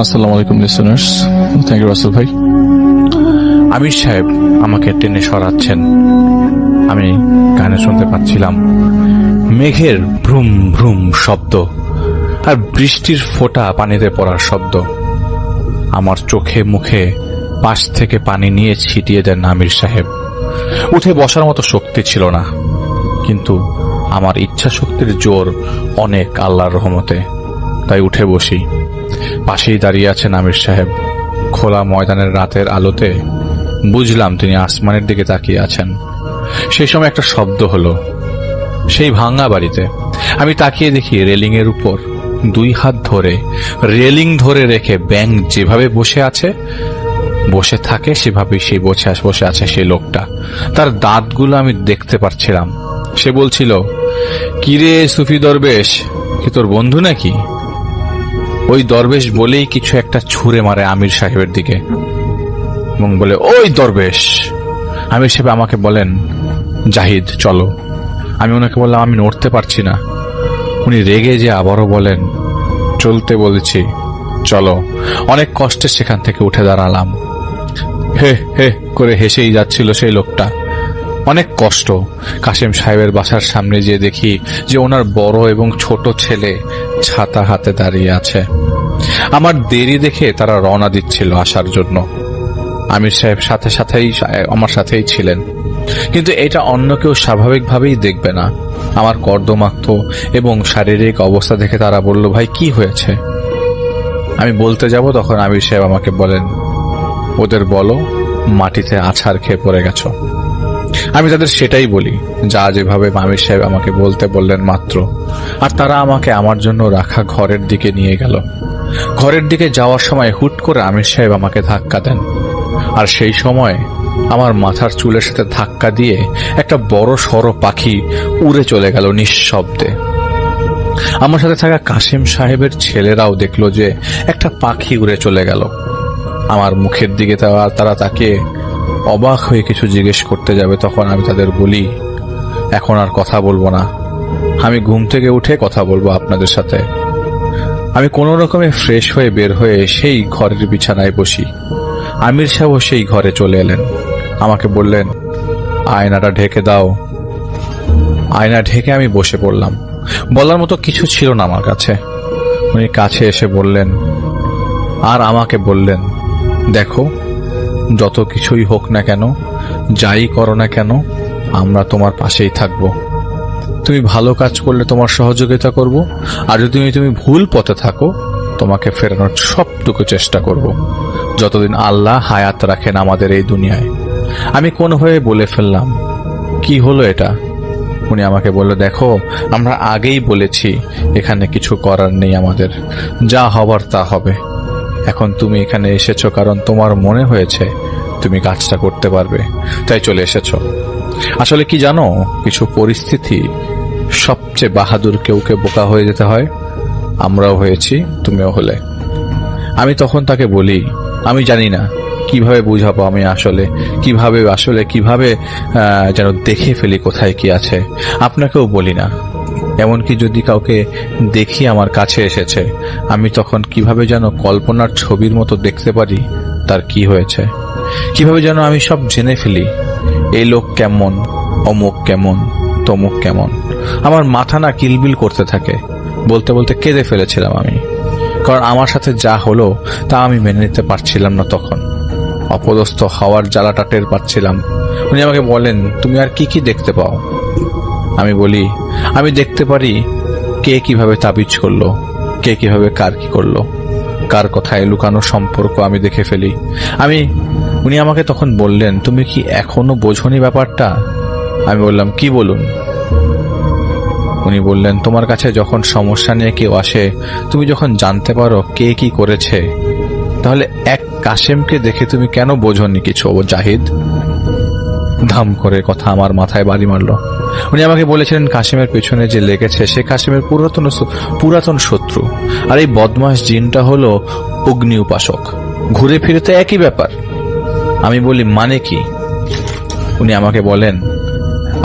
আসসালামু আলাইকুম listeners, thank you Rasel ভাই। আমির সাহেব আমাকে টেনে সরাচ্ছেন। আমি গানে শুনতে পাচ্ছিলাম মেঘের ভ্রুম ভ্রুম শব্দ আর বৃষ্টির ফোঁটা পানিতে পড়ার শব্দ। আমার চোখে মুখে পাশ থেকে পানি নিয়ে ছিটিয়ে দেন আমির সাহেব। উঠে বসার মতো শক্তি ছিল না, কিন্তু আমার ইচ্ছা শক্তির জোর অনেক আল্লাহর রহমতে, তাই উঠে বসি। পাশেই দাঁড়িয়ে আছেন আমির সাহেব। খোলা ময়দানের রাতের আলোতে বুঝলাম তিনি আসমানের দিকে তাকিয়ে আছেন। সেই সময় একটা শব্দ হলো, সেই ভাঙা বাড়িতে। আমি তাকিয়ে দেখি রেলিং এর উপর দুই হাত ধরে রেলিং ধরে রেখে ব্যাঙ যেভাবে বসে থাকে সেভাবেই সেই বসে আছে সেই লোকটা। তার দাঁতগুলো আমি দেখতে পাচ্ছিলাম। সে বলছিল, কিরে সুফি দরবেশ, কি তোর বন্ধু নাকি? ওই দরবেশ বলেই কিছু একটা ছুঁড়ে মারে আমির সাহেবের দিকে এবং বলে, ওই দরবেশ। আমির সাহেব আমাকে বলেন, জাহিদ চলো। আমি ওনাকে বললাম, আমি নড়তে পারছি না। উনি রেগে যে আবারও বলেন, চলতে বলেছি, চলো। অনেক কষ্টে সেখান থেকে উঠে দাঁড়ালাম। হে হে করে হেসেই যাচ্ছিল সেই লোকটা। অনেক কষ্ট। কাশেম সাহেবের বাসার সামনে যেয়ে দেখি যে ওনার বড় এবং ছোট ছেলে ছাতা হাতে দাঁড়িয়ে আছে। আমার দেরি দেখে তারা রওনা দিচ্ছিল আসার জন্য। আমির সাহেব আমার সাথেই ছিলেন, কিন্তু এটা অন্য কেউ স্বাভাবিকভাবেই দেখবে না। আমার কর্দমাক্ত এবং শারীরিক অবস্থা দেখে তারা বলল, ভাই কি হয়েছে? আমি বলতে যাব, তখন আমির সাহেব আমাকে বলেন, ওদের বলো মাটিতে আছাড় খেয়ে পড়ে গেছো। আমি তাদের সেটাই বলি, যা যেভাবে আমির সাহেব আমাকে বলতে বললেন মাত্র। আর তারা আমাকে আমার জন্য রাখা ঘরের দিকে নিয়ে গেল। ঘরের দিকে যাওয়ার সময় হুট করে আমির সাহেব আমাকে ধাক্কা দেন, আর সেই সময় আমার মাথার চুলের সাথে ধাক্কা দিয়ে একটা বড় সড় পাখি উড়ে চলে গেল নিঃশব্দে। আমার সাথে থাকা কাশেম সাহেবের ছেলেরাও দেখলো যে একটা পাখি উড়ে চলে গেল। আমার মুখের দিকে তারা তাকে অবাক হয়ে কিছু জিজ্ঞেস করতে যাবে, তখন আমি তাদের বলি, এখন আর কথা বলবো না, আমি ঘুম থেকে উঠে কথা বলবো আপনাদের সাথে। আমি কোনো রকমে ফ্রেশ হয়ে বের হয়ে সেই ঘরের বিছানায় বসি। আমির সাহেব সেই ঘরে চলে এলেন। আমাকে বললেন, আয়নাটা ঢেকে দাও। আয়না ঢেকে আমি বসে পড়লাম। বলার মতো কিছু ছিল না আমার কাছে। উনি কাছে এসে বললেন, আর আমাকে বললেন, দেখো, যত কিছুই হোক না কেন, যাই করো না কেন, আমরা তোমার পাশেই থাকব। তুমি ভালো কাজ করলে তোমার সহযোগিতা করব, আর যদি তুমি ভুল পথে থাকো, তোমাকে ফেরানোর সবটুকু চেষ্টা করব, যতদিন আল্লাহ হায়াত রাখেন আমাদের এই দুনিয়ায়। আমি কোনোভাবে বলে ফেললাম, কি হলো এটা? উনি আমাকে বলল, দেখো, আমরা আগেই বলেছি এখানে কিছু করার নেই, আমাদের যা হবার তা হবে। এখন তুমি এখানে এসেছো কারণ তোমার মনে হয়েছে তুমি কাজটা করতে পারবে, তাই চলে এসেছো। আসলে কি জানো, কিছু পরিস্থিতি সবচেয়ে বাহাদুর কেউকে বোকা হয়ে যেতে হয়। আমরাও হয়েছি, তুমিও হলে। আমি তখন তাকে বলি, আমি জানি না কিভাবে বুঝাবো, আমি কিভাবে যেন দেখে ফেলি কোথায় কি আছে। আপনাকেও বলি না, এমনকি যদি কাউকে দেখি আমার কাছে এসেছে, আমি তখন কিভাবে যেন কল্পনার ছবির মতো দেখতে পারি তার কি হয়েছে। কিভাবে যেন আমি সব জেনে ফেলি, এই লোক কেমন, অমুক কেমন, তমুক কেমন। আমার মাথা না কিলবিল করতে থাকে। বলতে বলতে কেঁদে ফেলেছিলাম আমি, কারণ আমার সাথে যা হলো তা আমি মেনে নিতে পারছিলাম না। তখন অপদস্থ হওয়ার জ্বালাটা টের পাচ্ছিলাম। উনি আমাকে বলেন, তুমি আর কি কি দেখতে পাও? আমি বলি, আমি দেখতে পারি কে কিভাবে তাবিজ করলো, কে কিভাবে কার কি করলো, কার কথায় লুকানো সম্পর্ক আমি দেখে ফেলি। উনি আমাকে তখন বললেন, তুমি কি এখনো বোঝনি ব্যাপারটা? আমি বললাম, কি বলুন? উনি বললেন, তোমার কাছে যখন সমস্যা নিয়ে কেউ আসে, তুমি যখন জানতে পারো কে কি করেছে, তাহলে এক কাশেমকে দেখে তুমি কেন বোঝনি কিছু? ও জাহিদ ধাম করে কথা আমার মাথায় বাড়ি মারল। উনি আমাকে বলেছিলেন, কাশেমের পেছনে যে লেগেছে সে কাশেমের পুরাতন শত্রু, আর এই বদমাস জিনটা হলো অগ্নি উপাসক। ঘুরে ফিরে তো একই ব্যাপার। আমি বলি, মানে কি? উনি আমাকে বলেন,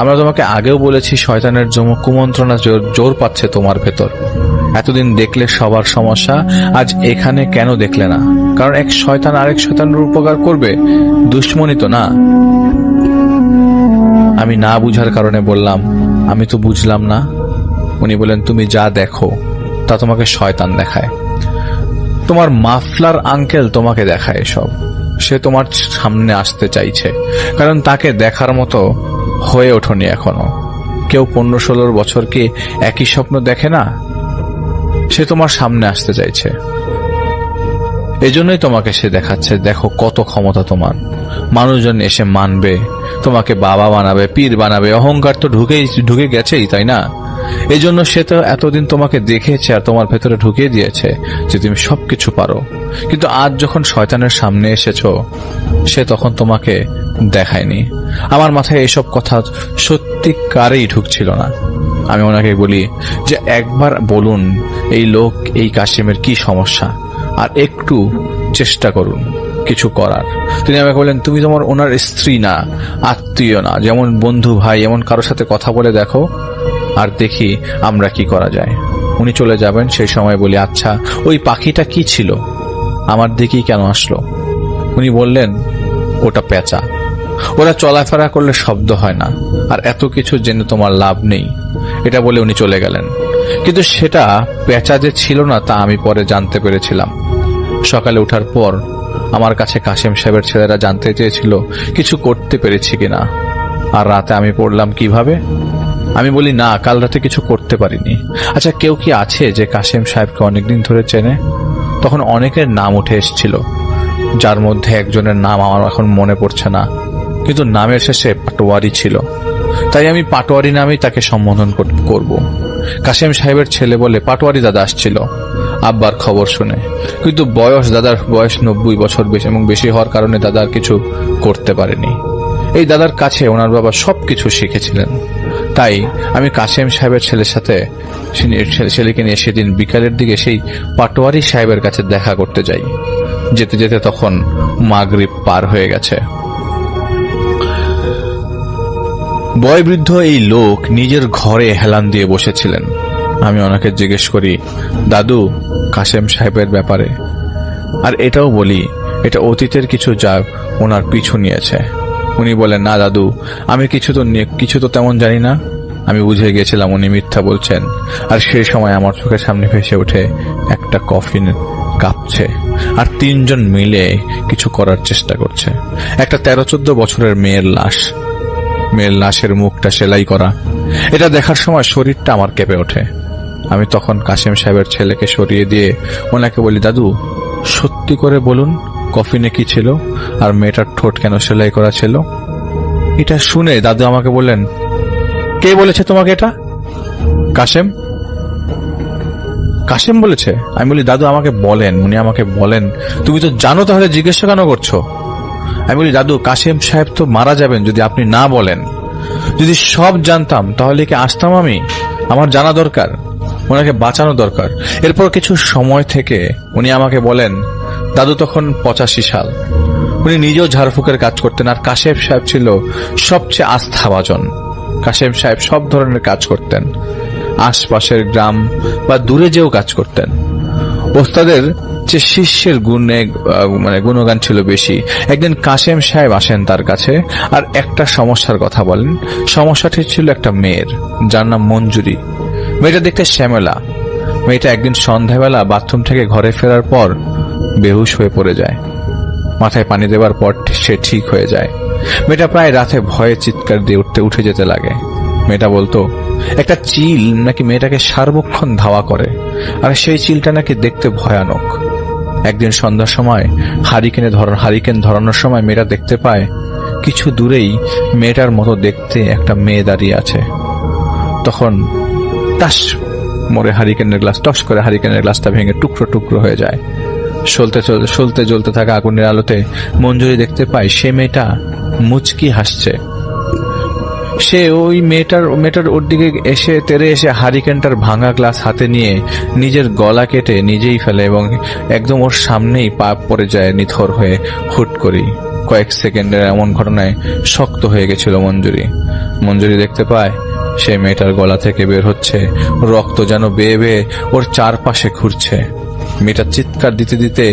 আমরা তোমাকে আগেও বলেছি শয়তানের কুমন্ত্রণা জোর পাচ্ছে তোমার ভেতর। এতদিন দেখলে সবার সমস্যা, আজ এখানে কেন দেখলে না? কারণ এক শয়তান আরেক শয়তানের উপকার করবে, দুশ্মনী তো না। আমি না বুঝার কারণে বললাম, আমি তো বুঝলাম না। উনি বলেন, তুমি যা দেখো তা তোমাকে শয়তান দেখায়। তোমার মাফলার আঙ্কেল তোমাকে দেখায় এসব। সে তোমার সামনে আসতে চাইছে, কারণ তাকে দেখার মতো হয়ে ওঠনি এখনো। কেউ 15-16 বছর কি একই স্বপ্ন দেখে না? সে তোমার সামনে আসতে চাইছে, এজন্যই তোমাকে সে দেখাচ্ছে। দেখো কত ক্ষমতা তোমার, মানুষজন এসে মানবে, তোমাকে বাবা বানাবে, পীর বানাবে। অহংকার তো ঢুকে গেছেই, তাই না? এজন্য সে তো এতদিন তোমাকে দেখেছে আর তোমার ভেতরে ঢুকিয়ে দিয়েছে যে তুমি সবকিছু পারো। কিন্তু আজ যখন শয়তানের সামনে এসেছো, সে তখন তোমাকে দেখায়নি। আমার মাথায় এসব কথা সত্যিকারেই ঢুকছিল না। আমি ওনাকে বলি যে একবার বলুন এই লোক, এই কাশিমের কি সমস্যা, আর একটু চেষ্টা করুন কিছু করার। তিনি আমাকে বলেন, তুমি তোমার ওনার স্ত্রী না, আত্মীয় না, যেমন বন্ধু ভাই এমন কারোর সাথে কথা বলে দেখো, আর দেখি আমরা কি করা যায়। উনি চলে যাবেন, সেই সময় বলি, আচ্ছা ওই পাখিটা কি ছিল, আমার দিকেই কেন আসলো? উনি বললেন, ওটা পেঁচা, ওরা চলাফেরা করলে শব্দ হয় না, আর এত কিছু জেনে তোমার লাভ নেই। এটা বলে উনি চলে গেলেন। কিন্তু সেটা পেঁচা যে ছিল না তা আমি পরে জানতে পেরেছিলাম। সকালে ওঠার পর আমার কাছে কাশেম সাহেবের ছেলেরা জানতে চেয়েছিল কিছু করতে পেরেছি কিনা, আর রাতে আমি পড়লাম কিভাবে। আমি বলি, না, কাল রাতে কিছু করতে পারিনি। আচ্ছা, কেউ কি আছে যে কাশেম সাহেবকে অনেকদিন ধরে চেনে? তখন অনেকের নাম উঠে এসেছিল, যার মধ্যে একজনের নাম আমার এখন মনে পড়ছে না, কিন্তু নামের শেষে পাটোয়ারি ছিল। তাই আমি পাটোয়ারি নামেই তাকে সম্বোধন করব। কাশেম সাহেবের ছেলে বলে, পাটোয়ারি দাদা আসছিল আব্বার খবর শুনে, কিন্তু দাদার বয়স 90 বছর বেশি এবং বেশি হওয়ার কারণে দাদা কিছু করতে পারেনি। এই দাদার কাছে ওনার বাবা সবকিছু শিখেছিলেন। তাই আমি কাশেম সাহেবের ছেলেকে নিয়ে সেদিন বিকালের দিকে সেই পাটোয়ারি সাহেবের কাছে দেখা করতে যাই। যেতে যেতে তখন মাগরিব পার হয়ে গেছে। বয়োবৃদ্ধ এই লোক নিজের ঘরে হেলান দিয়ে বসেছিলেন। আমি ওনাকে জিজ্ঞেস করি, দাদু, কাশেম সাহেবের ব্যাপারে আর এটাও বলি, এটা অতীতের কিছু যা ওনার পিছু নিয়েছে। উনি বলেন, না দাদু, আমি কিছু তো তেমন জানি না। আমি বুঝে গিয়েছিলাম উনি মিথ্যা বলছেন। আর সেই সময় আমার চোখের সামনে ভেসে ওঠে একটা কফিন কাঁপছে, আর 3 জন মিলে কিছু করার চেষ্টা করছে। একটা 13-14 বছরের মেয়ের লাশের মুখটা সেলাই করা। এটা দেখার সময় শরীরটা আমার কেঁপে ওঠে। আমি তখন কাশেম সাহেবের ছেলেকে সরিয়ে দিয়ে ওনাকে বলি, দাদু, সত্যি করে বলুন কফিনে কি ছিল, আর মেয়েটার ঠোঁট কেন সেলাই করা ছিল? এটা শুনে দাদু আমাকে বললেন, কে বলেছে তোমাকে এটা? কাশেম বলেছে। আমি বলি, দাদু আমাকে বলেন। উনি আমাকে বলেন, তুমি তো জানো, তাহলে জিজ্ঞাসা কেন করছো? আমি বলি, দাদু, কাশেম সাহেব তো মারা যাবেন যদি আপনি না বলেন। যদি সব জানতাম তাহলে কি আসতাম আমি? আমার জানা দরকার, ওনাকে বাঁচানো দরকার। এরপর কিছু সময় থেকে উনি আমাকে বলেন, দাদু তখন 85 সাল। উনি নিজেও ঝাড়ফুঁকের কাজ করতেন, আর কাশেম সাহেব ছিল সবচেয়ে আস্থাভাজন। কাশেম সাহেব সব ধরনের কাজ করতেন, আশপাশের গ্রাম বা দূরে যেও কাজ করতেন। ওস্তাদের যে শিষ্যের গুণগান ছিল বেশি। একদিন কাশেম সাহেব আসেন তার কাছে, আর একটা সমস্যার কথা বলেন। সমস্যাটি ছিল একটা মেয়ের, যার নাম মঞ্জুরি। মেয়েটা দেখতে শ্যামলা। মেয়েটা একদিন সন্ধ্যাবেলা বাথরুম থেকে ঘরে ফেরার পর বেহুশ হয়ে পড়ে যায়। মাথায় পানি দেবার পর সে ঠিক হয়ে যায়। মেয়েটা প্রায় রাতে ভয়ে চিৎকার দিয়ে উঠে যেতে লাগে। মেয়েটা বলতো, একটা চিল নাকি মেয়েটাকে সার্বক্ষণ ধাওয়া করে, আর সেই চিলটা নাকি দেখতে ভয়ানক। একদিন সন্ধ্যার সময় হারিকেন ধরানোর সময় মেয়েটা দেখতে পায় কিছু দূরেই মেয়েটার মতো দেখতে একটা মেয়ে দাঁড়িয়ে আছে। তখন টাস করে হারিকেনের গ্লাসটা ভেঙে টুকরো টুকরো হয়ে যায়। সলতে জ্বলতে থাকা আগুনের আলোতে মঞ্জুরি দেখতে পায় সে মেয়েটা মুচকি হাসছে। সে ওই মেয়েটার ওর দিকে তেড়ে এসে হারিকেনটার ভাঙা গ্লাস হাতে নিয়ে নিজের গলা কেটে নিজেই ফেলে এবং একদম ওর সামনেই পা পড়ে যায় নিথর হয়ে হুট করেই। কয়েক সেকেন্ডের এমন ঘটনায় শক্ত হয়ে গেছিল মঞ্জুরি দেখতে পায় সেই মেয়েটার গলা থেকে বের হচ্ছে রক্ত, যেন বেয়ে বেয়ে ওর চারপাশে ঘুরছে। মেয়েটা চিৎকার দিতে দিতে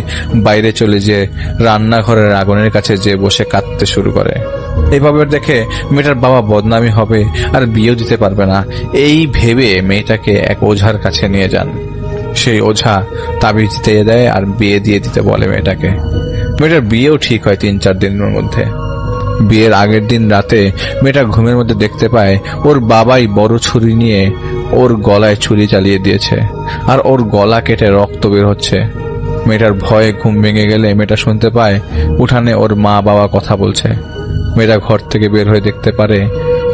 বাইরে চলে যেয়ে রান্নাঘরের আগুনের কাছে যে বসে কাঁদতে শুরু করে। এইভাবে দেখে মেয়েটার বাবা বদনামি হবে আর বিয়েও দিতে পারবে না, এই ভেবে মেয়েটাকে এক ওঝার কাছে নিয়ে যান। সেই ওঝা তাবিজ দিতে দেয় আর বিয়ে দিয়ে দিতে বলে মেয়েটাকে। মেয়েটার বিয়েও ঠিক হয় 3-4 দিনের মধ্যে। বিয়ের আগের দিন রাতে মেয়েটা ঘুমের মধ্যে দেখতে পায় ওর বাবাই বড় ছুরি নিয়ে ওর গলায় ছুরি চালিয়ে দিয়েছে আর ওর গলা কেটে রক্ত বের হচ্ছে। মেয়েটার ভয়ে ঘুম ভেঙে গেলে মেয়েটা শুনতে পায় উঠানে ওর মা বাবা কথা বলছে। মেয়েটা ঘর থেকে বের হয়ে দেখতে পারে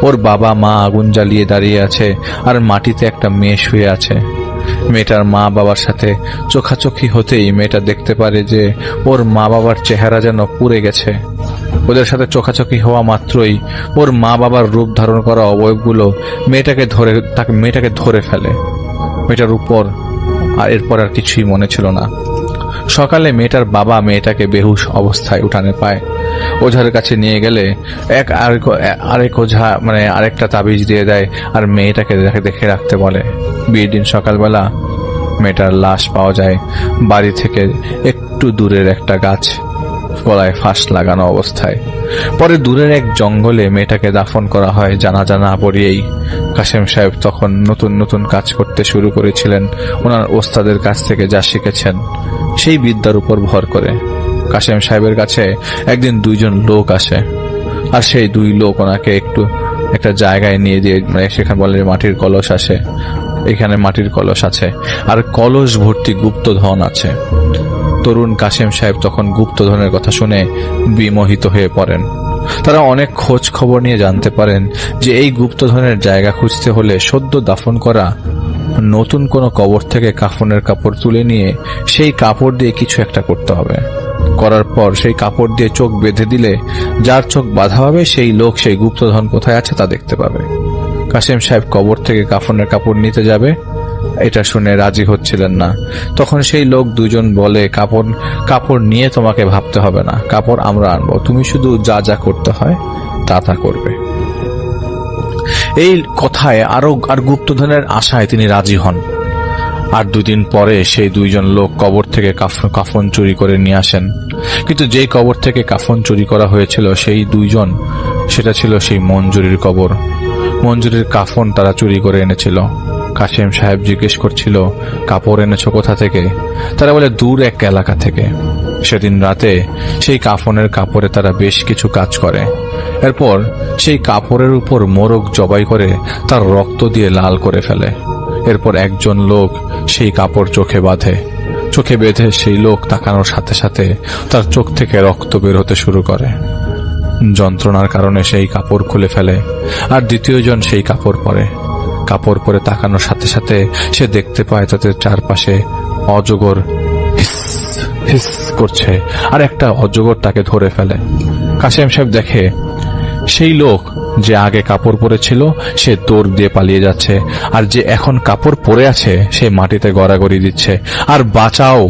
ওর বাবা মা আগুন জ্বালিয়ে দাঁড়িয়ে আছে আর মাটিতে একটা মেয়ে শুয়ে আছে। মেয়েটার মা বাবার সাথে চোখাচোখি হতেই মেয়েটা দেখতে পারে যে ওর মা বাবার চেহারা যেন পুড়ে গেছে। ওদের সাথে চোখাচোখি হওয়া মাত্রই ওর মা বাবার রূপ ধারণ করা অবয়বগুলো মেয়েটাকে ধরে ফেলে। মেয়েটার উপর আর এরপর আর কিছুই মনে ছিল না। সকালে মেয়েটার বাবা মেয়েটাকে বেহুশ অবস্থায় উঠানে পায়। ওঝার কাছে নিয়ে গেলে আরেক ওঝা আরেকটা তাবিজ দিয়ে দেয় আর মেয়েটাকে দেখে রাখতে বলে। বিয়ের দিন সকালবেলা মেয়েটার লাশ পাওয়া যায় বাড়ি থেকে একটু দূরের একটা গাছ, গলায় ফাঁস লাগানো অবস্থায়। পরে দূরের এক জঙ্গলে মেয়েটাকে দাফন করা হয় জানাজা না পড়িয়েই। কাশেম সাহেব তখন নতুন নতুন কাজ করতে শুরু করেছিলেন ওনার ওস্তাদের কাছ থেকে যা শিখেছেন সেই বিদ্যার উপর ভর করে। কাশেম সাহেবের কাছে একদিন 2 জন লোক আসে আর সেই 2 লোক ওনাকে একটা জায়গায় নিয়ে দিয়ে সেখানে বলে মাটির কলস আসে, এখানে মাটির কলস আছে আর কলস ভর্তি গুপ্তধন আছে। তরুণ কাশেম সাহেব তখন গুপ্তধনের কথা শুনে বিমোহিত হয়ে পড়েন। তারা অনেক খোঁজ খবর নিয়ে জানতে পারেন যে এই গুপ্তধনের জায়গা খুঁজতে হলে সদ্য দাফন করা নতুন কোনো কবর থেকে কাফনের কাপড় তুলে নিয়ে সেই কাপড় দিয়ে কিছু একটা করতে হবে। করার পর সেই কাপড় দিয়ে চোখ বেঁধে দিলে যার চোখ বাঁধা হবে সেই লোক সেই গুপ্তধন কোথায় আছে তা দেখতে পাবে। কাশেম সাহেব কবর থেকে কাফনের কাপড় নিতে যাবে, এটা শুনে রাজি হচ্ছিলেন না। তখন সেই লোক 2 জন বলে, কাপড় নিয়ে তোমাকে ভাবতে হবে না, কাপড় আমরা আনবো, তুমি শুধু যা যা করতে হয় তা করবে। এই কথায় আর গুপ্তধনের আশায় তিনি রাজি হন। আর 2 দিন পরে সেই 2 জন লোক কবর থেকে কাফন চুরি করে নিয়ে আসেন। কিন্তু যেই কবর থেকে কাফন চুরি করা হয়েছিল সেই 2 জন, সেটা ছিল সেই মঞ্জুরির কবর। মঞ্জুরির কাফন তারা চুরি করে এনেছিল। কাশেম সাহেব জিজ্ঞেস করছিল, কাপড় এনেছো কোথা থেকে? তারা বলে দূর এক এলাকা থেকে। সেদিন রাতে সেই কাফনের কাপড়ে তারা বেশ কিছু কাজ করে। এরপর সেই কাপড়ের উপর মোরগ জবাই করে তার রক্ত দিয়ে লাল করে ফেলে। এরপর একজন লোক সেই কাপড় চোখে বাঁধে। চোখে বেঁধে সেই লোক তাকানোর সাথে সাথে তার চোখ থেকে রক্ত বের হতে শুরু করে। যন্ত্রণার কারণে সেই কাপড় খুলে ফেলে আর দ্বিতীয় জন সেই কাপড় পরে। কাপড় পরে তাকানোর সাথে সাথে সে দেখতে পায় তাদের চারপাশে অজগর হিস হিস করছে আর একটা অজগর তাকে ধরে ফেলে। কাশেম সাহেব দেখে সেই লোক যে আগে কাপড় পরেছিল সে দৌড় দিয়ে পালিয়ে যাচ্ছে, আর যে এখন কাপড় পরে আছে সে মাটিতে গড়াগড়ি দিচ্ছে আর বাঁচাও,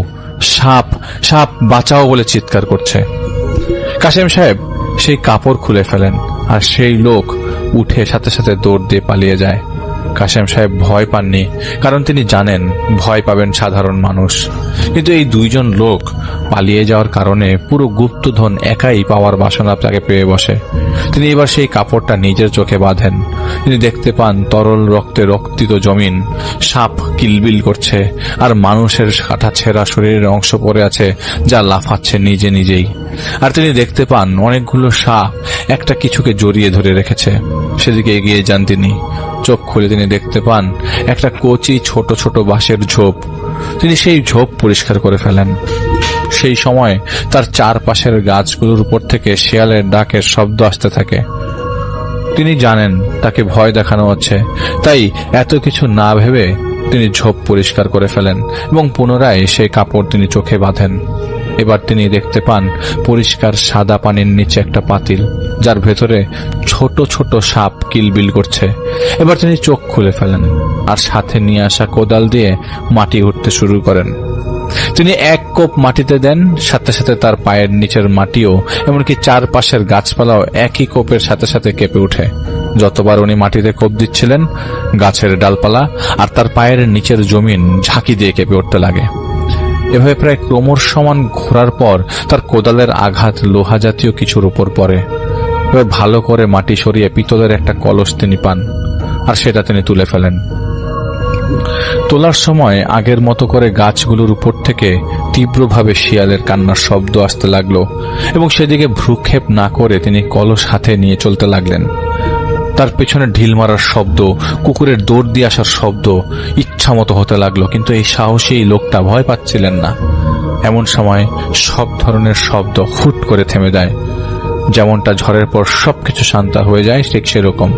সাপ সাপ বাঁচাও বলে চিৎকার করছে। কাশেম সাহেব সেই কাপড় খুলে ফেলেন আর সেই লোক উঠে সাথে সাথে দৌড় দিয়ে পালিয়ে যায়। কাশেম সাহেব ভয় পাননি, কারণ তিনি জানেন ভয় পাবেন সাধারণ মানুষ। কিন্তু এই 2 জন লোক পালিয়ে যাওয়ার কারণে পুরো গুপ্তধন একাই পাওয়ার বাসনা তাকে পেয়ে বসে। তিনি এবার সেই কাপড়টা নিজের চোখে বাঁধেন। তিনি দেখতে পান তরল রক্তে রক্তিত জমিন, সাপ কিলবিল করছে আর মানুষের কাটা ছেঁড়া শরীরের অংশ পড়ে আছে যা লাফাচ্ছে নিজে নিজেই। আর তিনি দেখতে পান অনেকগুলো সাপ একটা কিছুকে জড়িয়ে ধরে রেখেছে। সেদিকে এগিয়ে যান তিনি। চোখ খুলে তিনি দেখতে পান একটা কচি ছোট ছোট বাঁশের ঝোপ। তিনি সেই ঝোপ পরিষ্কার করে ফেলেন। সেই সময় তার চারপাশের গাছগুলোর উপর থেকে শেয়ালের ডাকের শব্দ আসতে থাকে। তিনি জানেন তাকে ভয় দেখানো হচ্ছে, তাই এত কিছু না ভেবে তিনি ঝোপ পরিষ্কার করে ফেলেন এবং পুনরায় সেই কাপড় তিনি চোখে বাঁধেন। এবার তিনি দেখতে পান পরিষ্কার সাদা পানির নিচে একটা পাতিল, যার ভেতরে ছোট ছোট সাপ কিলবিল করছে। এবার তিনি চোখ খুলে ফেলেন আর সাথে নিয়ে আসা কোদাল দিয়ে মাটি উঠতে শুরু করেন। তিনি এক কোপ মাটিতে দেন, সাথে সাথে তার পায়ের নিচের মাটিও এমনকি চারপাশের গাছপালাও একই কোপের সাথে সাথে কেঁপে ওঠে। যতবার উনি মাটিতে কোপ দিচ্ছিলেন, গাছের ডালপালা আর তার পায়ের নিচের জমিন ঝাঁকি দিয়ে কেঁপে উঠতে লাগে। এভাবে প্রায় ক্রমশমান ঘোরার পর তার কোদালের আঘাত লোহা জাতীয় কিছুর উপর পড়ে। এবার ভালো করে মাটি সরিয়ে পিতলের একটা কলস তিনি পান, আর সেটা তিনি তুলে ফেলেন। তোলার সময় আগের মতো করে গাছগুলোর উপর থেকে তীব্রভাবে শিয়ালের কান্নার শব্দ আসতে লাগলো, এবং সেদিকে ভ্রুক্ষেপ না করে তিনি কলস হাতে নিয়ে চলতে লাগলেন। তার পেছনে ঢিল মারার শব্দ, কুকুরের দৌড় দিয়ে আসার শব্দ ইচ্ছামতো হতে লাগলো, কিন্তু এই সাহসী লোকটা ভয় পাচ্ছিলেন না। এমন সময় সব ধরনের শব্দ হুট করে থেমে যায়, যেমনটা ঝড়ের পর সবকিছু শান্ত হয়ে যায়, ঠিক সেরকম।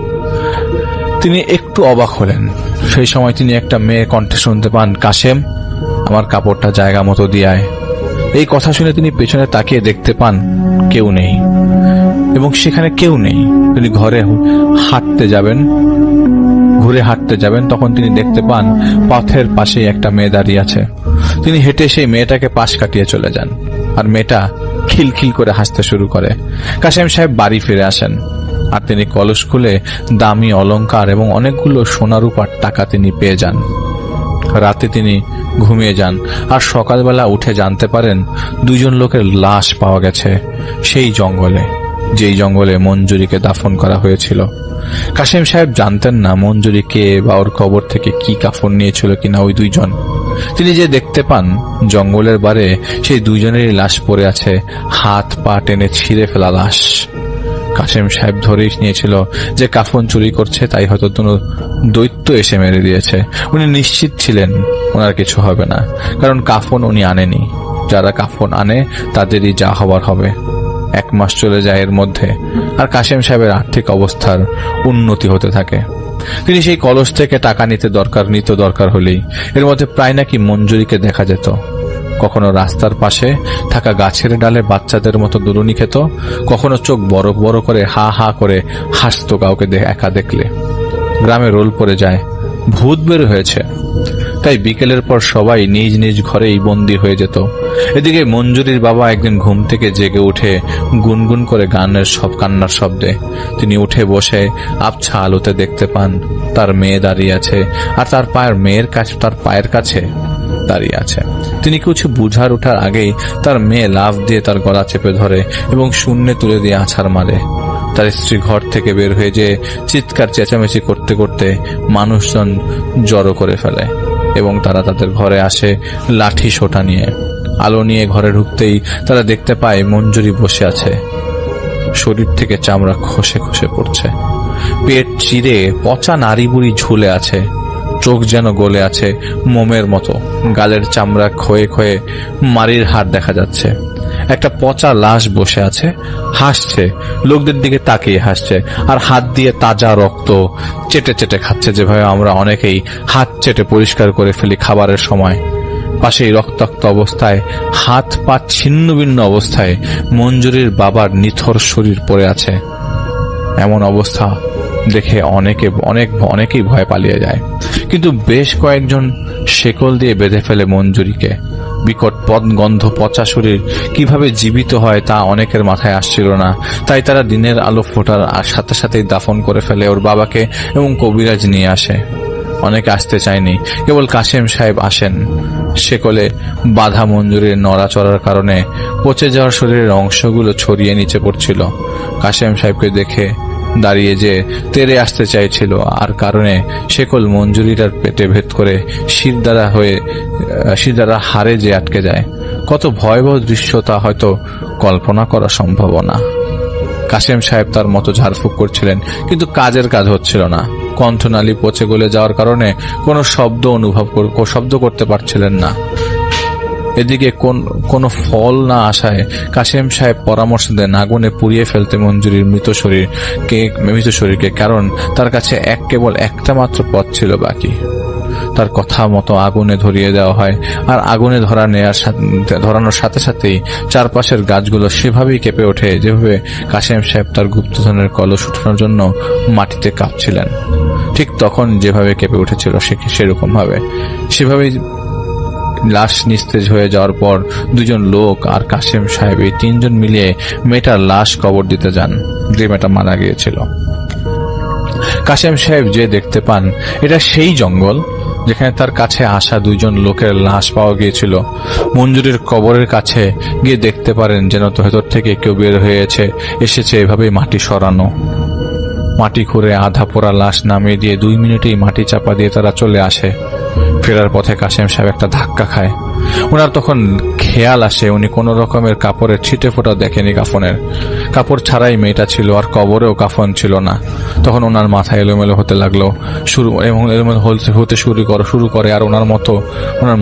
তিনি একটু অবাক হলেন। সেই সময় তিনি একটা মেয়ের কণ্ঠে শুনতে পান, কাশেম, আমার কাপড়টা জায়গা মতো দিয়ে আয়। এই কথা শুনে তিনি পেছনে তাকিয়ে দেখতে পান কেউ নেই, এবং সেখানে কেউ নেই। তিনি ঘরে ঘুরে হাঁটতে যাবেন, তখন তিনি দেখতে পান পথের পাশে একটা মেয়ে দাঁড়িয়ে আছে। তিনি হেঁটে সেই মেয়েটাকে পাশ কাটিয়ে চলে যান, আর মেয়েটা খিলখিল করে হাসতে শুরু করে। কাশেম সাহেব বাড়ি ফিরে আসেন, আর তিনি কলস খুলে দামি অলংকার এবং অনেকগুলো সোনা রূপার টাকা তিনি পেয়ে যান। রাতে তিনি ঘুমিয়ে যান, আর সকালবেলা উঠে জানতে পারেন দুজন লোকের লাশ পাওয়া গেছে সেই জঙ্গলে, যেই জঙ্গলে মঞ্জুরিকে দাফন করা হয়েছিল। কাশেম সাহেব জানতেন না মঞ্জুরি কে বা ওর কবর থেকে কি কাফন নিয়েছিল কিনা ওই দুইজন। তিনি যে দেখতে পান জঙ্গলের বারে সেই দুইজনেরই লাশ পড়ে আছে, হাত পা টেনে ছিঁড়ে ফেলা লাশ। কাশেম সাহেব ধরেই নিয়েছিল যে কাফন চুরি করছে, তাই হয়তো কোনো দৈত্য এসে মেরে দিয়েছে। উনি নিশ্চিত ছিলেন ওনার কিছু হবে না, কারণ কাফন উনি আনেনি। যারা কাফন আনে তাদেরই যা হবার হবে। 1 মাস চলে যায় এর মধ্যে, আর কাশেম সাহেবের আর্থিক অবস্থার উন্নতি হতে থাকে। তিনি সেই কলস থেকে টাকা নিতে দরকার হলেই এর মধ্যে প্রায় নাকি মঞ্জুরিকে দেখা যেত। কখনো রাস্তার পাশে থাকা গাছের ডালে বাচ্চাদের মতো দুলুনি খেত, কখনো চোখ বড় বড় করে হা হা করে হাসতো কাউকে একা দেখলে। গ্রামে রোল পড়ে যায়, ভূত বের হয়েছে। তাই বিকেলের পর সবাই নিজ নিজ ঘরেই বন্দী হয়ে যেত। এদিকে মঞ্জুরির বাবা একদিন ঘুম থেকে জেগে উঠে গুনগুন করে কান্নার শব্দে তিনি উঠে বসে আবছা আলোতে দেখতে পান তার মেয়ে দাঁড়িয়ে আছে, আর তার পায়ের কাছে দাঁড়িয়ে আছে। তিনি কিছু বুঝার ওঠার আগেই তার মেয়ে লাফ দিয়ে তার গলা চেপে ধরে এবং শূন্যে তুলে দিয়ে আছাড় মারে। তার স্ত্রী ঘর থেকে বের হয়ে যে চিৎকার চেঁচামেচি করতে করতে মানুষজন জড়ো করে ফেলে, এবং তারা তাদের ঘরে আসে লাঠি সোটা নিয়ে। আলো নিয়ে ঘরে ঢুকতেই তারা দেখতে পায় মঞ্জুরি বসে আছে, শরীর থেকে চামড়া খসে খসে পড়ছে, পেট চিরে পচা নাড়ি বুড়ি ঝুলে আছে, চোখ যেন গলে আছে মোমের মতো, গালের চামড়া ক্ষয়ে ক্ষয়ে মারির হাড় দেখা যাচ্ছে। একটা পচা লাশ বসে আছে, হাসছে, লোকদের দিকে তাকিয়ে হাসছে, আর হাত দিয়ে তাজা রক্ত চেটে চেটে খাচ্ছে, যেভাবে আমরা অনেকেই হাত চেটে পরিষ্কার করে ফেলি খাবারের সময়। পাশেই রক্তাক্ত অবস্থায়, হাত পা ছিন্ন ভিন্ন অবস্থায় মঞ্জুরির নিথর শরীর পড়ে আছে। এমন অবস্থা দেখে অনেকেই ভয় পালিয়ে যায়, কিন্তু বেশ কয়েকজন শেকল দিয়ে বেঁধে ফেলে মঞ্জুরিকে। বিকট গন্ধ পচা শরীর কিভাবে জীবিত হয় তা অনেকের মাথায় আসছিল না, তাই তারা দিনের আলো ফোটার সাথে সাথেই দাফন করে ফেলে ওর বাবাকে এবং কবিরাজ নিয়ে আসে। অনেকে আসতে চায়নি, কেবল কাশেম সাহেব আসেন। শেকলে বাধা মঞ্জুরির নড়াচড়ার কারণে পচে যাওয়ার শরীরের অংশগুলো ছড়িয়ে নিচে পড়ছিল। কাশেম সাহেবকে দেখে দাঁড়িয়ে যে তেরে আসতে চাইছিল, আর কারণে শেকল মঞ্জুরিটার পেটে ভেদ করে শিরদাঁড়া হাড়ে যে আটকে যায়। কত ভয়াবহ দৃশ্য তা হয়তো কল্পনা করা সম্ভব না। কাশেম সাহেব তার মতো ঝাড়ফুঁক করছিলেন, কিন্তু কাজের কাজ হচ্ছিল না। কণ্ঠনালী পচে গলে যাওয়ার কারণে কোনো শব্দ করতে পারছিলেন না। এদিকে কোনো ফল না আসায় কাশেম সাহেব পরামর্শ দেন আগুনে পুড়িয়ে ফেলতে মঞ্জুরির মৃত শরীরকে, কারণ তার কাছে কেবল একটা মাত্র পথ ছিল বাকি। তার কথা মতো আগুনে ধরিয়ে দেওয়া হয়, আর আগুনে ধরানোর সাথে সাথেই চারপাশের গাছগুলো সেভাবেই কেঁপে ওঠে যেভাবে কাশেম সাহেব তার গুপ্তধনের কলস উঠানোর জন্য মাটিতে কাঁপছিলেন। ঠিক তখন যেভাবে কেঁপে উঠেছিল সেরকম ভাবে সেভাবেই লাশ নিস্তেজ হয়ে যাওয়ার পর দুজন লোক আর কাশেম সাহেব এই 3 জন মিলিয়ে মেয়েটার লাশ কবর দিতে যান, যে মেয়েটা মারা গিয়েছিল। কাশেম সাহেব যে দেখতে পান এটা সেই জঙ্গল যেখানে তার কাছে আসা দুইজন লোকের লাশ পাওয়া গিয়েছিল। মঞ্জুরির কবরের কাছে গিয়ে দেখতে পারেন যেন ভেতর থেকে কেউ বের হয়েছে, এসেছে এভাবেই মাটি সরানো। মাটি খুঁড়ে আধা পোড়া লাশ নামিয়ে দিয়ে 2 মিনিটেই মাটি চাপা দিয়ে তারা চলে আসে। ফেরার পথে কাশেম সাহেব একটা ধাক্কা খায়। ওনার তখন খেয়াল আসে উনি কোন রকমের কাপড়ের ছিটে ফোঁটা দেখেনি। কাফনের কাপড় ছাড়াই মেয়েটা ছিল, আর কবরেও কাফন ছিল না। তখন ওনার মাথা এলোমেলো হতে লাগলো, এলোমেলো হতে শুরু করে। আর ওনার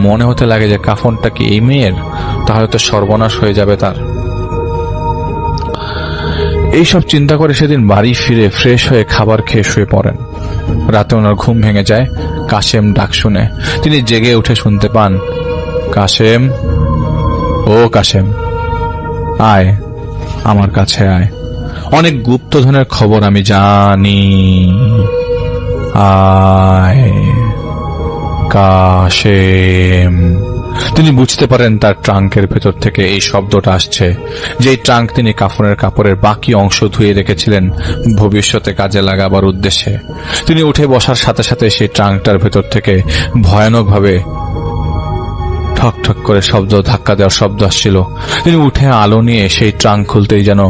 মনে হতে লাগে যে কাফনটা কি এই মেয়ের, তাহলে তো সর্বনাশ হয়ে যাবে তার। এইসব চিন্তা করে সেদিন বাড়ি ফিরে ফ্রেশ হয়ে খাবার খেয়ে শুয়ে পড়েন। রাতে ওনার ঘুম ভেঙে যায় কাশেম ডাক শুনে। তিনি জেগে উঠে শুনতে পান, কাশেম, ও কাশেম, আয় আমার কাছে আয়, অনেক গুপ্তধনের খবর আমি জানি, আয় কাশেম। তিনি বুঝতে পারেন তার ট্রাঙ্কের ভেতর থেকে এই শব্দটা আসছে, যেই ট্রাঙ্ক তিনি কাফনের কাপড়ের বাকি অংশ ধুয়ে রেখেছিলেন ভবিষ্যতে কাজে লাগাবার উদ্দেশ্যে। তিনি উঠে বসার সাথে সাথে সেই ট্রাঙ্কটার ভেতর থেকে ভয়ানকভাবে ঠক ঠক করে ধাক্কা দেওয়ার শব্দ আসছিল। তিনি উঠে আলো নিয়ে সেই ট্রাঙ্ক খুলতেই যেন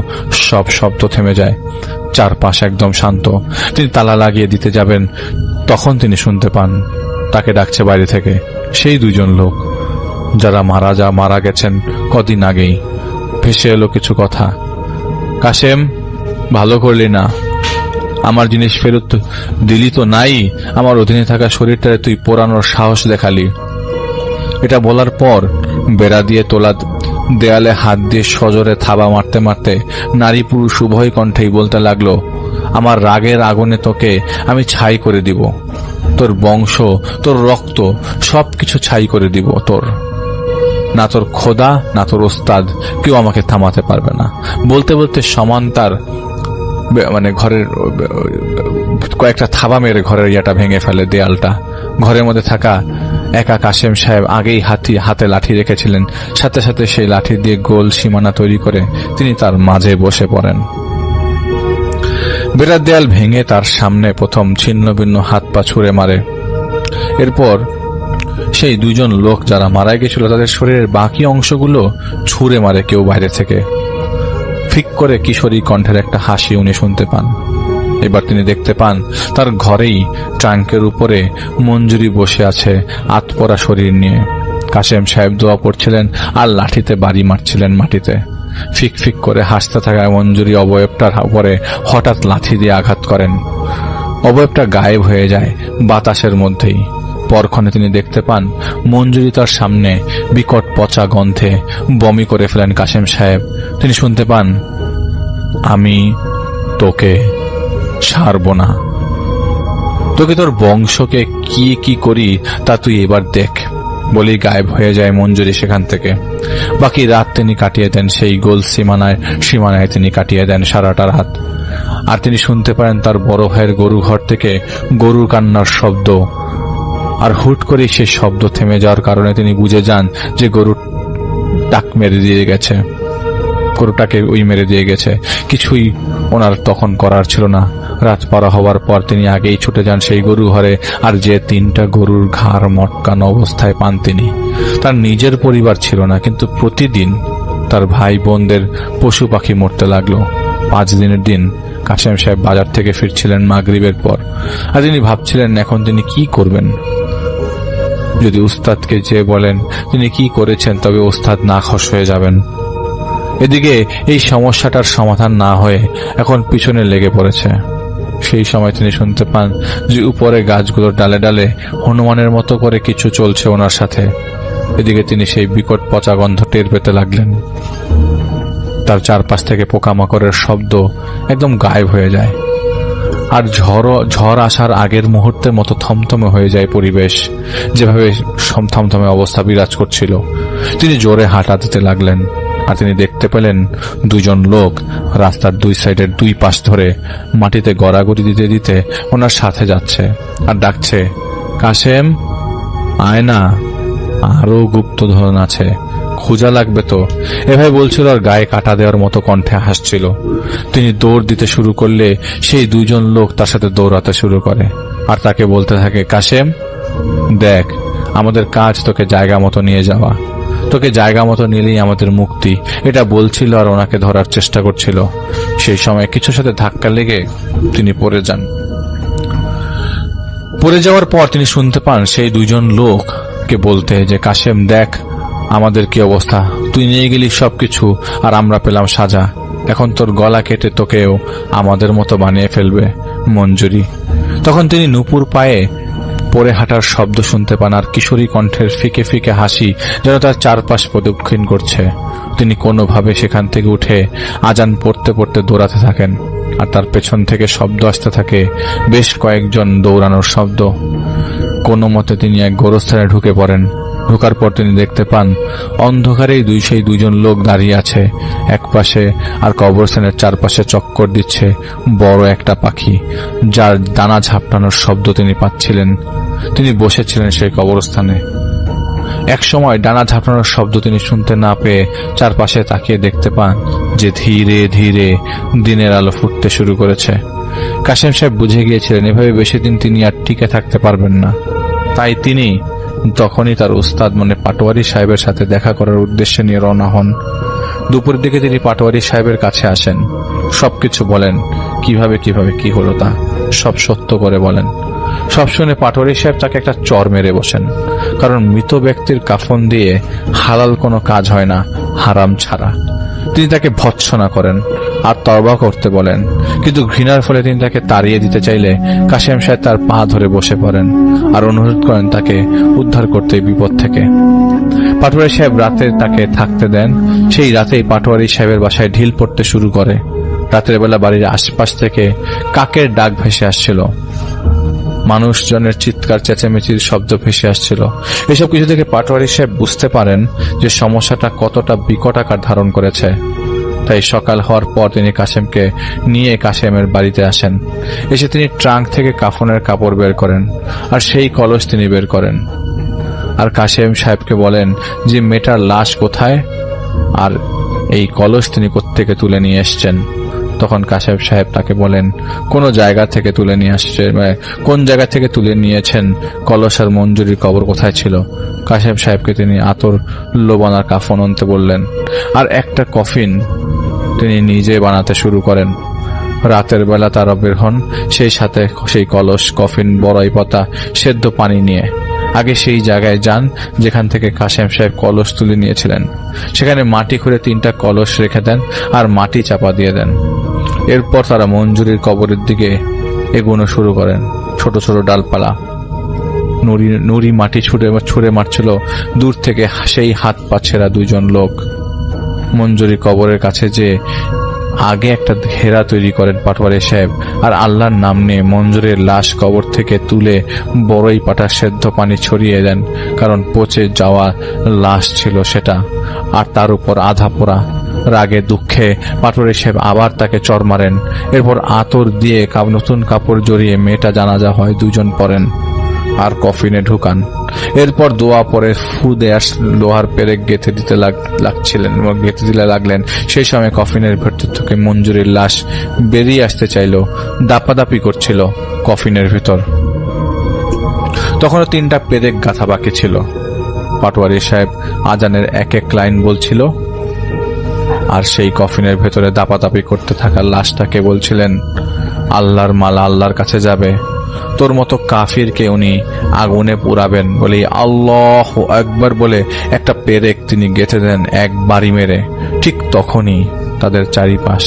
সব শব্দ থেমে যায়। চারপাশ একদম শান্ত। তিনি তালা লাগিয়ে দিতে যাবেন, তখন তিনি শুনতে পান তাকে ডাকছে বাইরে থেকে সেই দুইজন লোক যারা মারা গেছেন কদিন আগেই। ভেসে এলো কিছু কথা। কাশেম, ভালো করলি না, আমার জিনিস ফেরত দিলি তো নাই, আমার অধীনে থাকা শরীরটারে তুই পোড়ানোর সাহস দেখালি। এটা বলার পর বেড়া দিয়ে তোলা দেয়ালে হাত দিয়ে সজোরে থাবা মারতে মারতে নারী পুরুষ উভয় কণ্ঠেই বলতে লাগলো, আমার রাগের আগুনে তোকে আমি ছাই করে দিব, তোর বংশ, তোর রক্ত সবকিছু ছাই করে দিব। তোর না তোর খোদা না তোর ওস্তাদ কেউ আমাকে থামাতে পারবে না। বলতে বলতে সমান তার ঘরের কয়েকটা থাবা মেরে ঘরের ইয়াটা ভেঙে ফেলে, দেয়ালটা। ঘরের মধ্যে থাকা একা কাশেম সাহেব আগেই হাতে লাঠি রেখেছিলেন, সাথে সাথে সেই লাঠি দিয়ে গোল সীমানা তৈরি করে তিনি তার মাঝে বসে পড়েন। বেড়ার দেয়াল ভেঙে তার সামনে প্রথম ছিন্ন ভিন্ন হাত পা ছুঁড়ে মারে। এরপর সেই দুইজন লোক যারা মারা গেছিল তাদের শরীরের বাকি অংশগুলো ছুঁড়ে মারে কেউ বাইরে থেকে। ফিক করে কিশোরী কণ্ঠের একটা হাসি উনি শুনতে পান। এবার তিনি দেখতে পান তার ঘরেই ট্রাঙ্কের উপরে মঞ্জুরি বসে আছে আতপরা শরীর নিয়ে। কাশেম সাহেব দোয়া পড়ছিলেন আর লাঠিতে বাড়ি মারছিলেন মাটিতে। ফিক ফিক করে হাসতে থাকা মঞ্জুরি অবয়বটার উপরে হঠাৎ লাঠি দিয়ে আঘাত করেন। অবয়বটা গায়েব হয়ে যায় বাতাসের মধ্যেই। পরক্ষণে তিনি দেখতে পান মঞ্জুরি তার সামনে বিকট পচা গন্ধে বমি করে ফেলেন কাশেম সাহেব। তিনি শুনতে পান, আমি তোকে ছাড়ব না, তোকে তোর বংশকে কি করি তা তুই এবার দেখ, বলেই গায়েব হয়ে যায় মঞ্জুরি সেখান থেকে। বাকি রাত তিনি কাটিয়ে দেন সেই গোল সীমানায় তিনি কাটিয়ে দেন সারাটা রাত। আর তিনি শুনতে পারেন তার বড় ভাইয়ের গরু ঘর থেকে গরুর কান্নার শব্দ। আর হুট করে সেই শব্দ থেমে যাওয়ার কারণে তিনি বুঝে যান যে গরু ডাক মেরে দিয়ে গেছে, গরুটাকে মেরে দিয়ে গেছে। কিছুই ওনার তখন করার ছিল না। রাত পারা হওয়ার পর তিনি আগেই ছুটে যান সেই গরু ঘরে। আর যে 3টা গরুর ঘাড় মটকানো অবস্থায় পান তিনি। তার নিজের পরিবার ছিল না, কিন্তু প্রতিদিন তার ভাই বোনদের পশু পাখি মরতে লাগলো। 5 দিনের দিন কাশেম সাহেব বাজার থেকে ফিরছিলেন মাগরিবের পর। আর তিনি ভাবছিলেন এখন তিনি কি করবেন। যদি উস্তাদকে যে বলেন তিনি কি করেছেন, তবে উস্তাদ নাখোশ হয়ে যাবেন। এদিকে এই সমস্যাটার সমাধান না হয়ে এখন পিছনে লেগে পড়েছে। সেই সময় তিনি শুনতে পান যে উপরে গাছগুলোর ডালে ডালে হনুমানের মতো করে কিছু চলছে ওনার সাথে। এদিকে তিনি সেই বিকট পচা গন্ধ টের পেতে লাগলেন। তার চারপাশ থেকে পোকামাকড়ের শব্দ একদম গায়েব হয়ে যায়। আর ঝড় আসার আগের মুহূর্তের মতো থমথমে হয়ে যায় পরিবেশ, যেভাবে থমথমে অবস্থা বিরাজ করছিল। তিনি জোরে হাঁটা দিতে লাগলেন। আর তিনি দেখতে পেলেন 2জন লোক রাস্তার 2 সাইডের 2 পাশ ধরে মাটিতে গড়াগড়ি দিতে দিতে ওনার সাথে যাচ্ছে আর ডাকছে, কাশেম, আয় না, আরো গুপ্তধন আছে, ক্ষুধা লাগবে তো, এভাবে বলছিল আর গায়ে কাটা দেওয়ার মতো কণ্ঠে হাসছিল। তিনি দৌড় দিতে শুরু করলে সেই দুজন লোক তার সাথে দৌড়াতে শুরু করে আর তাকে বলতে থাকে, কাশেম দেখ, আমাদের কাজ তোকে জায়গা মতো নিয়ে যাওয়া, তোকে জায়গা মতো নিলেই আমাদের মুক্তি, এটা বলছিল আর ওনাকে ধরার চেষ্টা করছিল। সেই সময় কিছুর সাথে ধাক্কা লেগে তিনি পড়ে যান। পড়ে যাওয়ার পর তিনি শুনতে পান সেই দুইজন লোককে বলতে যে, কাশেম দেখ আমাদের কি অবস্থা, তুই নিয়ে গেলি সবকিছু আর আমরা পেলাম সাজা, এখন তোর গলা কেটে তোকেও আমাদের মতো বানিয়ে ফেলবে মঞ্জুরি। তখন তিনি নুপুর পায়ে পরে হাঁটার শব্দ শুনতে পান আর কিশোরী কণ্ঠের ফিকে ফিকে হাসি যেন তার চারপাশ প্রদক্ষিণ করছে। তিনি কোনোভাবে সেখান থেকে উঠে আজান পড়তে পড়তে দৌড়াতে থাকেন আর তার পেছন থেকে শব্দ আসতে থাকে, বেশ কয়েকজন দৌড়ানোর শব্দ। কোনো মতে তিনি এক গোরস্থানে ঢুকে পড়েন। ঢোকার পর তিনি দেখতে পান অন্ধকারেই সেই দুজন লোক দাঁড়িয়ে আছে এক পাশে, আর কবরস্থানের চারপাশে চক্কর দিচ্ছে বড় একটা পাখি, যার দানা ঝাপটানোর শব্দ তিনি পাচ্ছিলেন। তিনি বসেছিলেন সেই কবরস্থানে। এক সময় ডানা ঝাপটানোর শব্দ তিনি শুনতে না পেয়ে চারপাশে তাকিয়ে দেখতে পান যে ধীরে ধীরে দিনের আলো ফুটতে শুরু করেছে। কাশেম সাহেব বুঝে গিয়েছিলেন এভাবে বেশি দিন তিনি আর টিকে থাকতে পারবেন না। তাই তিনি তখনই তার উস্তাদ পাটোয়ারি সাহেবের সাথে দেখা করার উদ্দেশ্যে নিয়ে রওনা হন। দুপুরের দিকে তিনি পাটোয়ারি সাহেবের কাছে আসেন, সবকিছু বলেন, কিভাবে কি হলো তা সব সত্য করে বলেন। সব শুনে পাটোয়ারি সাহেব তাকে একটা চর মেরে বসেন, কারণ মৃত ব্যক্তির কাফন দিয়ে হালাল কোনো কাজ হয় না হারাম ছাড়া। তিনি তাকে ভৎসনা করেন আর তওবা করতে বলেন, কিন্তু ঘৃণার ফলে তিনি তাকে তাড়িয়ে দিতে চাইলে কাশেম সাহেব তার পা ধরে বসে পড়েন আর অনুরোধ করেন তাকে উদ্ধার করতে বিপদ থেকে। পাটোয়ারি সাহেব রাতে তাকে থাকতে দেন। সেই রাতেই পাটোয়ারি সাহেবের বাসায় ঢিল পড়তে শুরু করে। রাতের বেলা বাড়ির আশপাশ থেকে কাকের ডাক ভেসে আসছিল, মানুষজনের চিৎকার চেঁচামেচির শব্দ ভেসে আসছিল। এসব কিছু থেকে পাটোয়ারি সাহেব বুঝতে পারেন যে সমস্যাটা কতটা বিকট আকার ধারণ করেছে। তাই সকাল হওয়ার পর তিনি কাশেমকে নিয়ে কাশেমের বাড়িতে আসেন। এসে তিনি ট্রাঙ্ক থেকে কাফনের কাপড় বের করেন আর সেই কলস তিনি বের করেন আর কাশেম সাহেবকে বলেন যে মেয়েটার লাশ কোথায় আর এই কলস তিনি কোত্থেকে তুলে নিয়ে এসছেন। তখন কাশেম সাহেব তাকে বলেন কোন জায়গা থেকে তুলে নিয়ে আসছে, কোন জায়গা থেকে তুলে নিয়েছেন, কলস আর মঞ্জুরির কবর কোথায় ছিল। কাশেম সাহেবকে তিনি আতর লোবান আর কাফন আনতে বললেন আর একটা কফিন তিনি নিজে বানাতে শুরু করেন। রাতের বেলা তারা বের হন, সেই সাথে সেই কলস, কফিন, বড়াই পাতা, সেদ্ধ পানি নিয়ে। আগে সেই জায়গায় যান যেখান থেকে কাশেম সাহেব কলস তুলে নিয়েছিলেন। সেখানে মাটি খুঁড়ে 3টা কলস রেখে দেন আর মাটি চাপা দিয়ে দেন। এরপর তারা মঞ্জুরির কবরের দিকে এগোনো শুরু করেন। ছোট ছোট ডালপালা, নুড়ি মাটি ছুঁড়ে মারছিল দূর থেকে সেই হাত পা ছেঁড়া দুইজন লোক। মঞ্জুরি কবরের কাছে যে আগে একটা ঘেরা তৈরি করেন পাটোয়ারি সাহেব আর আল্লাহর নাম নিয়ে মঞ্জুরের লাশ কবর থেকে তুলে বড়ই পাটা সেদ্ধ পানি ছড়িয়ে দেন, কারণ পচে যাওয়া লাশ ছিল সেটা, আর তার উপর আধা পোড়া। রাগে দুঃখে পাটোয়ারি সাহেব আবার তাকে চর মারেন। এরপর আতর দিয়ে নতুন কাপড় জড়িয়ে মেয়েটা জানাজা হয়, 2 জন পড়েন আর কফিনে ঢুকান। এরপর দোয়া পরে ফু দেয়া লোহার পেরেক গেঁথে দিতে লাগলেন। সেই সময় কফিনের ভেতর থেকে মঞ্জুরির লাশ বেরিয়ে আসতে চাইল, দাপাদাপি করছিল কফিনের ভিতর। তখনও 3টা পেরেক গাঁথা বাকি ছিল। পাটোয়ারি সাহেব আজানের এক লাইন বলছিল আর সেই কফিনের ভেতরে দাপাদাপি করতে থাকা লাশটাকে বলছিলেন, আল্লাহর মালা আল্লাহর কাছে যাবে, তোর মতো কাফিরকে উনি আগুনে পুরাবেন বলে আল্লাহু আকবার বলে একটা পেরেক তিনি গেঁথে দেন এক বাড়ি মেরে। ঠিক তখনই তাদের চারিপাশ,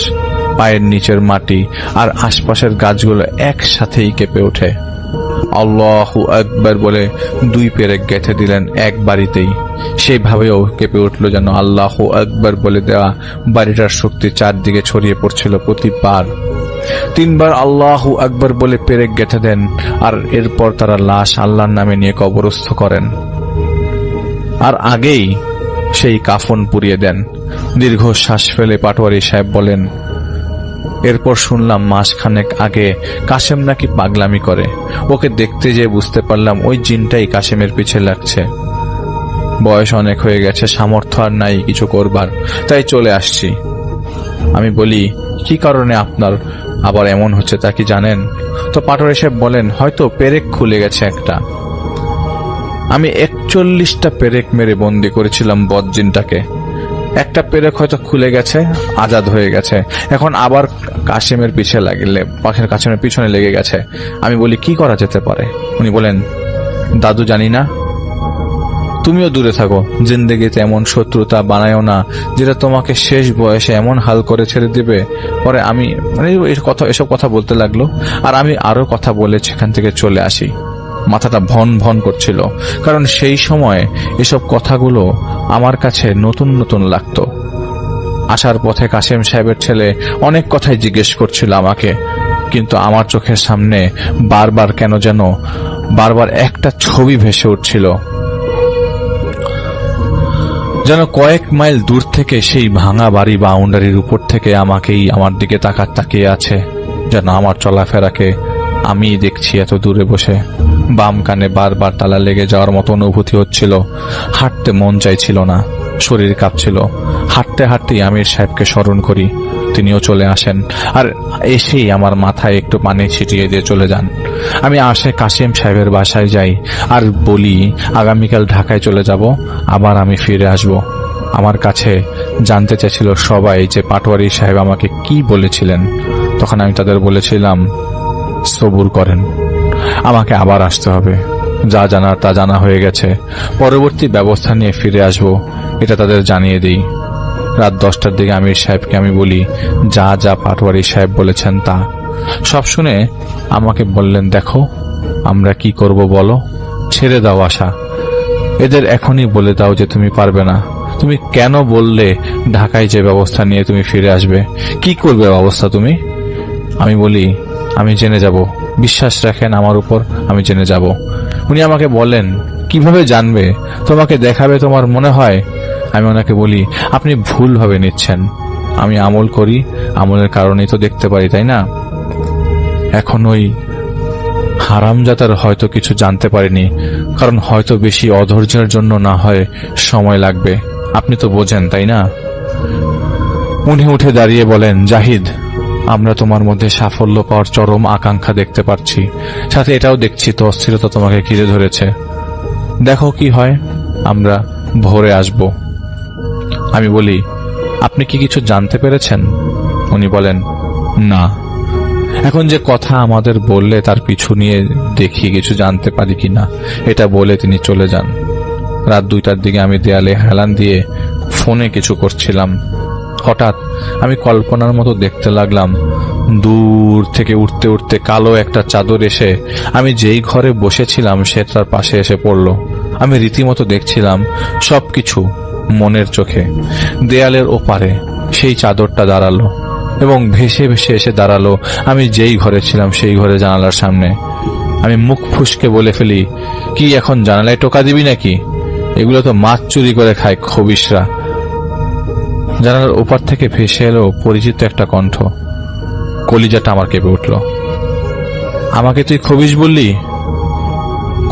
পায়ের নিচের মাটি আর আশপাশের গাছগুলো একসাথেই কেঁপে ওঠে। আল্লাহু আকবার বলে 2 পেরেক গেঁথে দিলেন এক বাড়িতেই। সেইভাবেও কেঁপে উঠল যেন আল্লাহু আকবার বলে দেওয়া বাড়িটার শক্তি চারদিকে ছড়িয়ে পড়ছিল প্রতিবার। 3 বার আল্লাহু আকবার বলে পেরেক গেঁথে দেন আর এরপর তারা লাশ আল্লাহর নামে নিয়ে কবরস্থ করেন আর আগেই সেই কাফন পুড়িয়ে দেন। দীর্ঘ শ্বাস ফেলে পাটোয়ারি সাহেব বলেন, এরপর শুনলাম মাসখানেক আগে কাশেম নাকি পাগলামি করে। ওকে দেখতে যেয়ে বুঝতে পারলাম ওই জিনটাই কাশেমের পিছে লাগছে। বয়স অনেক হয়ে গেছে, সামর্থ্য আর নাই কিছু করবার, তাই চলে আসছি। আমি বলি, কি কারণে আপনার আবার এমন হচ্ছে তা কি জানেন? তো পাটোয়ারি সাহেব বলেন, হয়তো পেরেক খুলে গেছে একটা। আমি 41টা পেরেক মেরে বন্দি করেছিলাম বদজিনটাকে। একটা পেরেক হয়তো খুলে গেছে, আজাদ হয়ে গেছে, এখন আবার কাশেমের কাশেমের পিছনে লেগে গেছে। আমি বলি, কি করা যেতে পারে? উনি বলেন, দাদু জানি না, তুমিও দূরে থাকো, জিন্দেগিতে এমন শত্রুতা বানায়ও না যেটা তোমাকে শেষ বয়সে এমন হাল করে ছেড়ে দিবে। পরে আমি এসব কথা বলতে লাগলো, আর আমি আরো কথা বলে সেখান থেকে চলে আসি। মাথাটা ভন ভন করছিল, কারণ সেই সময় এসব কথাগুলো আমার কাছে নতুন নতুন লাগতো। আসার পথে কাশেম সাহেবের ছেলে অনেক কথাই জিজ্ঞেস করছিল আমাকে, কিন্তু আমার চোখের সামনে বারবার একটা ছবি ভেসে উঠছিল, যেন কয়েক মাইল দূর থেকে সেই ভাঙা বাড়ি বাউন্ডারির উপর থেকে আমার দিকে তাকিয়ে আছে, যেন আমার চলাফেরাকে আমি দেখছি এত দূরে বসে। বাম কানে বারবার তালা লেগে যাওয়ার মতো অনুভূতি হচ্ছিল। হাঁটতে মন চাইছিল না, শরীর কাঁপছিল। হাঁটতে হাঁটতেই আমির সাহেবকে স্মরণ করি, তিনিও চলে আসেন, আর এসেই আমার মাথায় একটু পানি ছিটিয়ে দিয়ে চলে যান। আমি কাশেম সাহেবের বাসায় যাই আর বলি, আগামীকাল ঢাকায় চলে যাব, আবার আমি ফিরে আসব। আমার কাছে জানতে চেয়েছিল সবাই যে পাটোয়ারি সাহেব আমাকে কি বলেছিলেন। তখন আমি তাদের বলেছিলাম, সবুর করেন, আমাকে আবার আসতে হবে, যা জানার তা জানা হয়ে গেছে, পরবর্তী ব্যবস্থা নিয়ে ফিরে আসব, এটা তাদের জানিয়ে দিই। রাত 10টার দিকে আমির সাহেবকে আমি বলি, যা যা পাটোয়ারি সাহেব বলেছেন তা। সব শুনে আমাকে বললেন, দেখো আমরা কি করব বলো, ছেড়ে দাও আশা, এদের এখনই বলে দাও যে তুমি পারবে না। তুমি কেন বললে ঢাকায় যে ব্যবস্থা নিয়ে তুমি ফিরে আসবে? কি করবে ব্যবস্থা তুমি? আমি বলি, আমি জেনে যাব, বিশ্বাস রাখেন আমার উপর, আমি জেনে যাব। উনি আমাকে বলেন, কিভাবে জানবে? তোমাকে দেখাবে তোমার মনে হয়? আমি ওনাকে বলি, আপনি ভুলভাবে নিচ্ছেন, আমি আমল করি, আমলের কারণেই তো দেখতে পারি, তাই না? এখন ওই হারামজাদার হয়তো কিছু জানতে পারিনি, কারণ হয়তো বেশি অধৈর্যের জন্য না হয় সময় লাগবে, আপনি তো বোঝেন, তাই না? উনি উঠে দাঁড়িয়ে বলেন, জাহিদ, আমরা তোমার মধ্যে সাফল্য পাওয়ার চরম আকাঙ্ক্ষা দেখতে পাচ্ছি, সাথে এটাও দেখছি তো অস্থিরতা তোমাকে ঘিরে ধরেছে। দেখো কি হয়, আমরা ভোরে আসব। আমি বলি, আপনি কি কিছু জানতে পেরেছেন? উনি বলেন, না। এখন যে কথা আমাদের বললে তার পিছু নিয়ে দেখি কিছু জানতে পারি কিনা, এটা বলে তিনি চলে যান। রাত 2টার দিকে আমি দেয়ালে হেলান দিয়ে ফোনে কিছু করছিলাম। হঠাৎ আমি কল্পনার মতো দেখতে লাগলাম, দূর থেকে উঠতে উঠতে কালো একটা চাদর এসে আমি যেই ঘরে বসেছিলাম সেটার পাশে এসে পড়ল। আমি রীতিমতো দেখছিলাম সবকিছু মনের চোখে। দেয়ালের ওপারে সেই চাদরটা দাঁড়ালো এবং ভেসে ভেসে এসে দাঁড়ালো আমি যেই ঘরে ছিলাম সেই ঘরে জানালার সামনে। আমি মুখ ফুসকে বলে ফেলি, কি এখন জানালায় টোকা দিবি নাকি? এগুলো তো মাছ চুরি করে খায় খবিশরা। জানালার ওপার থেকে ভেসে এলো পরিচিত একটা কণ্ঠ। কলিজাটা আমার কেঁপে উঠল। আমাকে তুই খবিশ বললি?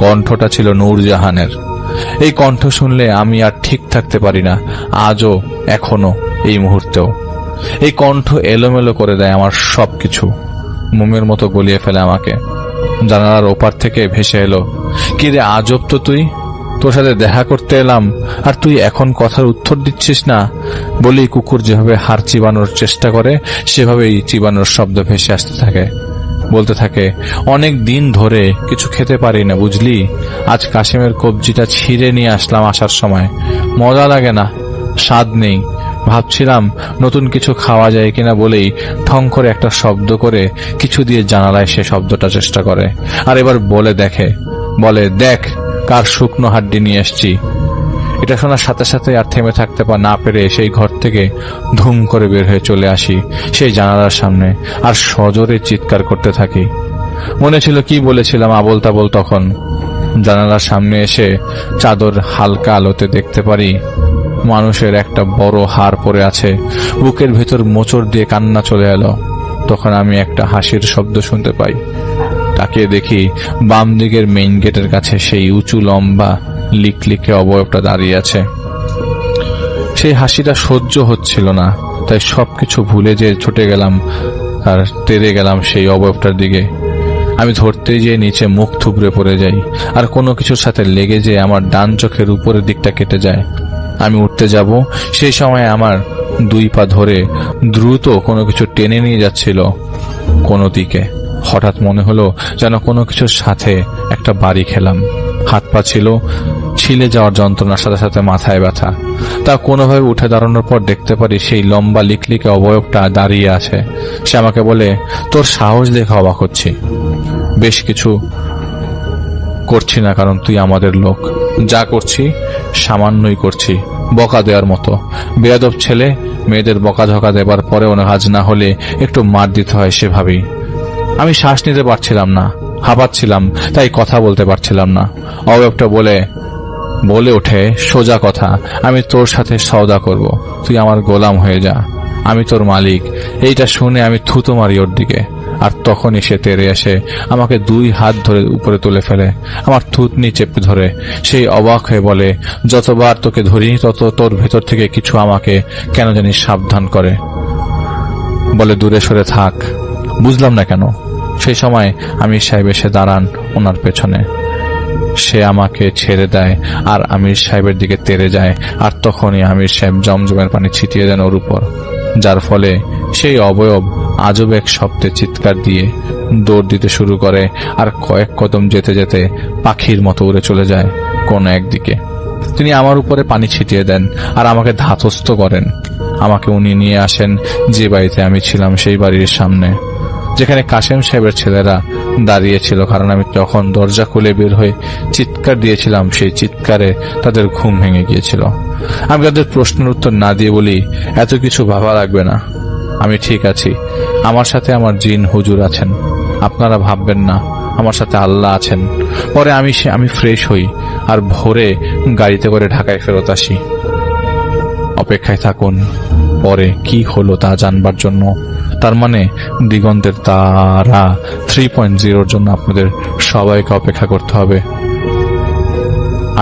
কণ্ঠটা ছিল নূরজাহানের। এই কণ্ঠ শুনলে আমি আর ঠিক থাকতে পারি না, আজও, এখনো, এই মুহূর্তেও। এই কণ্ঠ এলোমেলো করে দেয় আমার সবকিছু, মোমের মতো গলিয়ে ফেলে আমাকে। জানালার ওপার থেকে ভেসে এলো, কি রে আজব তো তুই, তোর সাথে দেখা করতে এলাম আর তুই এখন কথার উত্তর দিচ্ছিস না। বলি, কুকুর যেভাবে হাড় চিবানোর চেষ্টা করে সেভাবেই চিবানোর শব্দ ভেসে আসতে থাকে। বলতে থাকে, অনেক দিন ধরে কিছু খেতে পারি না বুঝলি, আজ কাশিমের কবজিটা ছিঁড়ে নিয়ে আসলাম, আসার সময় মজা লাগে না, স্বাদ নেই। ভাবছিলাম নতুন কিছু খাওয়া যায় কিনা বলেই ঠং করে একটা শব্দ করে কিছু দিয়ে জানালায় সে শব্দটা চেষ্টা করে, আর এবার বলে দেখ কার শুকনো হাড্ডি নিয়ে এসছি। এটা শোনার সাথে সাথে আর থেমে থাকতে না পেরে সেই ঘর থেকে ধুম করে বের হয়ে চলে আসি সেই জানালার সামনে, আর সজোরে চিৎকার করতে থাকি। মনে ছিল কি বলেছিলাম আবোল তাবোল। তখন জানালার সামনে এসে চাদর হালকা আলোতে দেখতে পারি মানুষের একটা বড় হাড় পড়ে আছে, বুকের ভেতর মোচড় দিয়ে কান্না চলে এলো। তখন আমি একটা হাসির শব্দ শুনতে পাই। তাকিয়ে দেখি বাম দিকের মেইন গেটের কাছে সেই উঁচু লম্বা লিকলিকে অবয়বটা দাঁড়িয়ে আছে। সেই হাসিটা সহ্য হচ্ছিল না, তাই সবকিছু ভুলে যে ছুটে গেলাম আর তেড়ে গেলাম সেই অবয়বটার দিকে। আমি ধরতে যেয়ে নিচে মুখ থুবড়ে পড়ে যাই, আর কোনো কিছুর সাথে লেগে যেয়ে আমার ডান চোখের উপরের দিকটা কেটে যায়। আমি উঠতে যাব, সেই সময় আমার 2 পা ধরে দ্রুত কোনো কিছু টেনে নিয়ে যাচ্ছিল কোনো দিকে। হঠাৎ মনে হলো যেন কোনো কিছুর সাথে একটা বাড়ি খেলাম। হাত পা ছিল ছিলে যাওয়ার যন্ত্রণার সাথে সাথে মাথায় ব্যথা। তা কোনোভাবে উঠে দাঁড়ানোর পর দেখতে পারি সেই লম্বা লিকলিকে অবয়বটা দাঁড়িয়ে আছে। সে আমাকে বলে, তোর সাহস দেখে অবাক হচ্ছি। বেশ কিছু করছি না, কারণ তুই আমাদের লোক। যা করছি সামান্যই করছি, বকা দেওয়ার মতো। বেয়াদব ছেলে, মেয়েদের বকাঝকা দেবার পরেও কাজ না হলে একটু মার দিতে হয় সেভাবেই। আমি শ্বাস নিতে পারছিলাম না, হাঁপাচ্ছিলাম, তাই কথা বলতে পারছিলাম না। অবয়বটা বলে ওঠে, সোজা কথা, আমি তোর সাথে সওদা করব, তুই আমার গোলাম হয়ে যা, আমি তোর মালিক। এইটা শুনে আমি থুতো মারি ওর দিকে, আর তখনই সে তেড়ে এসে আমাকে 2 হাত ধরে উপরে তুলে ফেলে, আমার থুতনি চেপে ধরে। সেই অবাক হয়ে বলে, যতবার তোকে ধরিনি তত তোর ভেতর থেকে কিছু আমাকে কেন জানি সাবধান করে, বলে দূরে সরে থাক। বুঝলাম না কেন। সেই সময় আমির সাহেব এসে দাঁড়ান ওনার পেছনে। সে আমাকে ছেড়ে দেয় আর আমির সাহেবের দিকে তেড়ে যায়, আর তখনই আমির সাহেব জমজমের পানি ছিটিয়ে দেন ওর উপর, যার ফলে সেই অবয়ব আজব এক শব্দে চিৎকার দিয়ে দৌড় দিতে শুরু করে, আর কয়েক কদম যেতে যেতে পাখির মতো উড়ে চলে যায় কোন একদিকে। তিনি আমার উপরে পানি ছিটিয়ে দেন আর আমাকে ধাতস্থ করেন। আমাকে উনি নিয়ে আসেন যে বাড়িতে আমি ছিলাম, সেই বাড়ির সামনে, যেখানে কাশেম সাহেবের ছেলেরা দাঁড়িয়েছিল। কারণ আমি তখন দরজা খুলে বের হয়ে চিৎকার দিয়েছিলাম, সেই চিৎকারে তাদের ঘুম ভেঙে গিয়েছিল। আমি তাদের প্রশ্নের উত্তর না দিয়ে বলি, এত কিছু ভাবা লাগবে না, আমি ঠিক আছি। আমার সাথে আমার জিন হুজুর আছেন, আপনারা ভাববেন না, আমার সাথে আল্লাহ আছেন। পরে আমি ফ্রেশ হই আর ভোরে গাড়িতে করে ঢাকায় ফেরত আসি। অপেক্ষায় থাকুন পরে কি হলো তা জানবার জন্য। তার মানে দিগন্তের তারা 3.0 জন্য আপনাদের সবাইকে অপেক্ষা করতে হবে।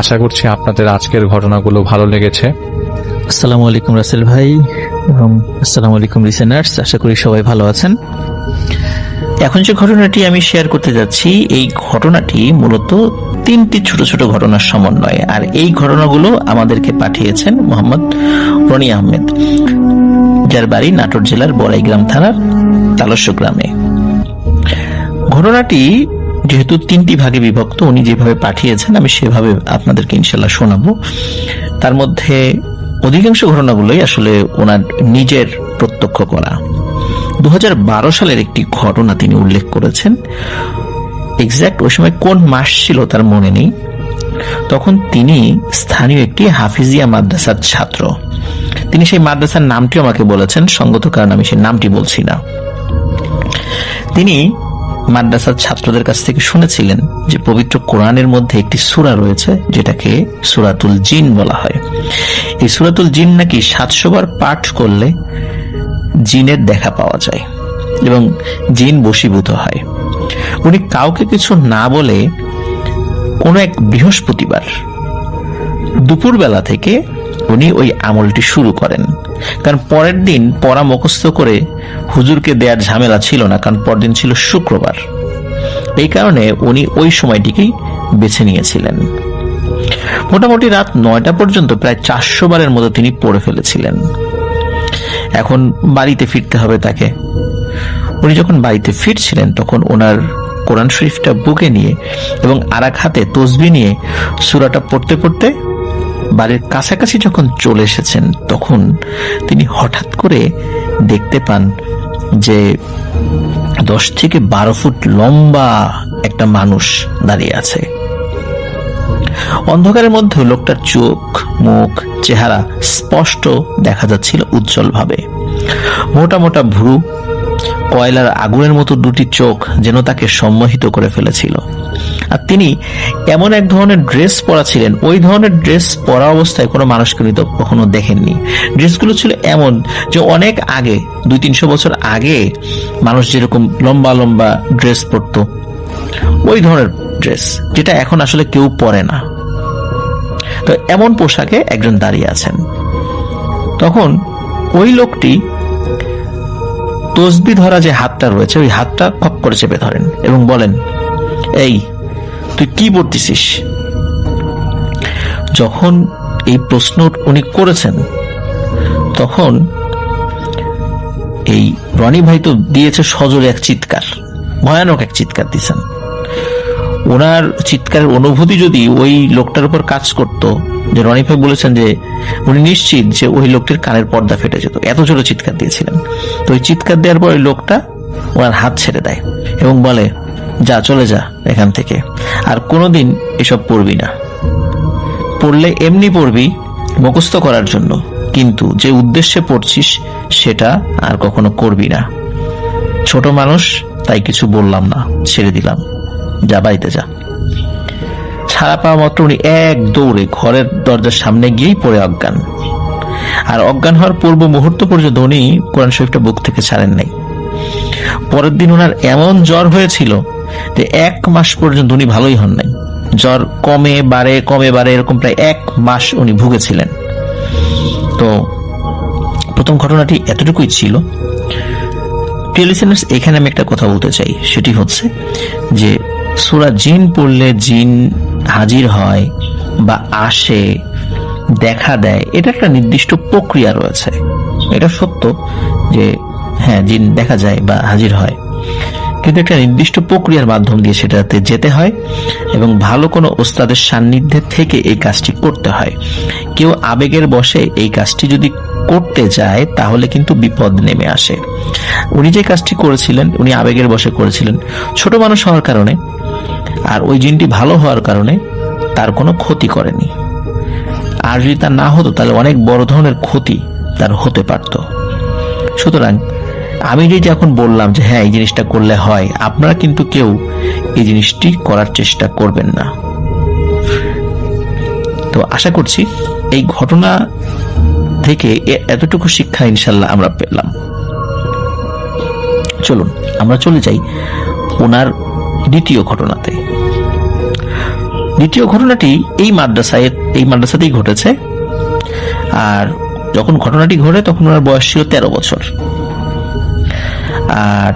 আশা করছি আপনাদের আজকের ঘটনাগুলো ভালো লেগেছে। আসসালামু আলাইকুম রাসেল ভাই এবং আসসালামু আলাইকুম লিসেনার্স, আশা করি সবাই ভালো আছেন। এখন যে ঘটনাটি আমি শেয়ার করতে যাচ্ছি, এই ঘটনাটি মূলত 3টি ছোট ছোট ঘটনার সমন্বয়, আর এই ঘটনাগুলো আমাদেরকে পাঠিয়েছেন মোহাম্মদ রনি আহমেদ, যার বাড়ি নাটোর জেলার বড়াইগ্রাম থানার তালস্য গ্রামে। ঘটনাটি যেহেতু 3টি ভাগে বিভক্ত, উনি যেভাবে পাঠিয়েছেন আমি সেভাবে আপনাদেরকে ইনশাল্লাহ শোনাবো। তার মধ্যে অধিকাংশ ঘটনাগুলোই আসলে ওনার নিজের প্রত্যক্ষ করা। 2012 সালের একটি ঘটনা তিনি উল্লেখ করেছেন। এক্সাক্ট ওই সময় কোন মাস ছিল তার মনে নেই। তখন তিনি স্থানীয় একটি হাফিজিয়া মাদ্রাসার ছাত্র। তিনি সেই মাদ্রাসার নামটি আমাকে বলেছেন, সঙ্গত কারণ আমি সেই নামটি বলছি না। তিনি মাদ্রাসার ছাত্রদের কাছ থেকে শুনেছিলেন যে পবিত্র কোরআনের মধ্যে একটি সূরা রয়েছে যেটাকে সূরাতুল জিন বলা হয়। এই সূরাতুল জিন নাকি 700 বার পাঠ করলে জিনের দেখা পাওয়া যায় এবং জিন বশীভূত হয়। উনি কাউকে কিছু না বলে কোন এক বৃহস্পতিবার দুপুরবেলা থেকে উনি ওই আমলটি শুরু করেন। কারণ পরের দিন পড়া মুখস্থ করে হুজুরকে দেওয়ার ঝামেলা ছিল না, কারণ পরদিন ছিল শুক্রবার। এই কারণে উনি ওই সময়টিকেই বেছে নিয়েছিলেন। মোটামুটি রাত 9টা পর্যন্ত প্রায় 400 বারের মতো তিনি পড়ে ফেলেছিলেন। এখন বাড়িতে ফিরতে হবে তাকে। উনি যখন বাড়িতে ফিরছিলেন তখন ওনার কোরআন শরীফটা বুকে নিয়ে এবং আরেক হাতে তসবিহ নিয়ে সূরাটা পড়তে পড়তে বাড়ির কাছাকাছি যখন চলে এসেছেন, তখন তিনি হঠাৎ করে দেখতে পান যে 10 থেকে 12 ফুট লম্বা একটা মানুষ দাঁড়িয়ে আছে। অন্ধকারের মধ্যে লোকটার চোখ, মুখ, চেহারা স্পষ্ট দেখা যাচ্ছিল উজ্জ্বলভাবে। মোটা মোটা ভ্রু, কয়লার আগুনের মতো 2টি চোখ যেন তাকে সম্মোহিত করে ফেলেছিল। আর তিনি এমন এক ধরনের ড্রেস পরা ছিলেন, ওই ধরনের ড্রেস পরা অবস্থায় কোনো মানুষকে তো কখনো দেখেননি। ড্রেসগুলো ছিল এমন যে অনেক আগে, 200-300 বছর আগে মানুষ যেরকম লম্বা লম্বা ড্রেস পরতো, ওই ধরনের ড্রেস, যেটা এখন আসলে কেউ পরে না। তো এমন পোশাকে একজন দাঁড়িয়ে আছেন। তখন ওই লোকটি তসবি ধরা যে হাতটা রয়েছে ওই হাতটা খপ করে চেপে ধরেন এবং বলেন, এই তুই কি পড়তেছিস? যখন এই প্রশ্ন উনি করেছেন তখন এই রনি ভাই তো দিয়েছে সজোরে এক চিৎকার, ভয়ানক এক চিৎকার দিয়েছেন। ওনার চিৎকারের অনুভূতি যদি ওই লোকটার উপর কাজ করত, যে রনি ভাই বলেছেন যে উনি নিশ্চিত যে ওই লোকটির কানের পর্দা ফেটে যেত, এত জোরে চিৎকার দিয়েছিলেন। তো ওই চিৎকার দেওয়ার পর ওই লোকটা ওনার হাত ছেড়ে দেয় এবং বলে, যা চলে যা এখান থেকে, আর কোনোদিন এসব পড়বি না। পড়লে এমনি পড়বি মুখস্থ করার জন্য, কিন্তু যে উদ্দেশ্যে পড়ছিস সেটা আর কখনো করবি না। ছোট মানুষ তাই কিছু বললাম না, ছেড়ে দিলাম, যা বাড়িতে যা। ছাড়া পাওয়া মাত্র উনি এক দৌড়ে ঘরের দরজার সামনে গিয়েই পড়ে অজ্ঞান। আর অজ্ঞান হওয়ার পূর্ব মুহূর্ত পর্যন্ত উনি কোরআন শরীফটা বুক থেকে ছাড়েন নাই। পরের দিন ওনার এমন জ্বর হয়েছিল যে 1 মাস পর্যন্ত উনি ভালোই হন নাই। জ্বর কমে বাড়ে এরকম প্রায় 1 মাস উনি ভুগেছিলেন। তো প্রথম ঘটনাটি এতটুকুই ছিল। প্রিয় লিসেনার্স, এখানে আমি একটা কথা বলতে চাই, সেটি হচ্ছে যে সূরা জিন পড়লে জিন হাজির হয় বা আসে, দেখা দেয়, এটা একটা নির্দিষ্ট প্রক্রিয়া রয়েছে। এটা সত্য যে হ্যাঁ, জিন দেখা যায় বা হাজির হয়, কিন্তু একটা নির্দিষ্ট প্রক্রিয়ার মাধ্যম দিয়ে সেটাতে যেতে হয় এবং ভালো কোনো ওস্তাদের সান্নিধ্যে থেকে এই কাজটি করতে হয়। কেউ আবেগের বশে এই কাজটি যদি করতে যায় তাহলে কিন্তু বিপদ নেমে আসে। উনি যে কাজটি করেছিলেন উনি আবেগের বশে করেছিলেন, ছোট মানুষ হওয়ার কারণে, আর ওই জিনটি ভালো হওয়ার কারণে তার কোনো ক্ষতি করেনি। আর যদি তা না হতো তাহলে অনেক বড় ধরনের ক্ষতি তার হতে পারত। সুতরাং আমি যে এখন বললাম যে হ্যাঁ এই জিনিসটা করলে হয়, আপনারা কিন্তু কেউ এই জিনিসটি করার চেষ্টা করবেন না। তো আশা করছি এই ঘটনা থেকে এতটুকু শিক্ষা ইনশাল্লাহ আমরা পেলাম। চলুন আমরা চলে যাই ওনার দ্বিতীয় ঘটনাতে। দ্বিতীয় ঘটনাটি এই মাদ্রাসাতেই ঘটেছে। আর যখন ঘটনাটি ঘটে তখন ওনার বয়স ছিল 13 বছর। আর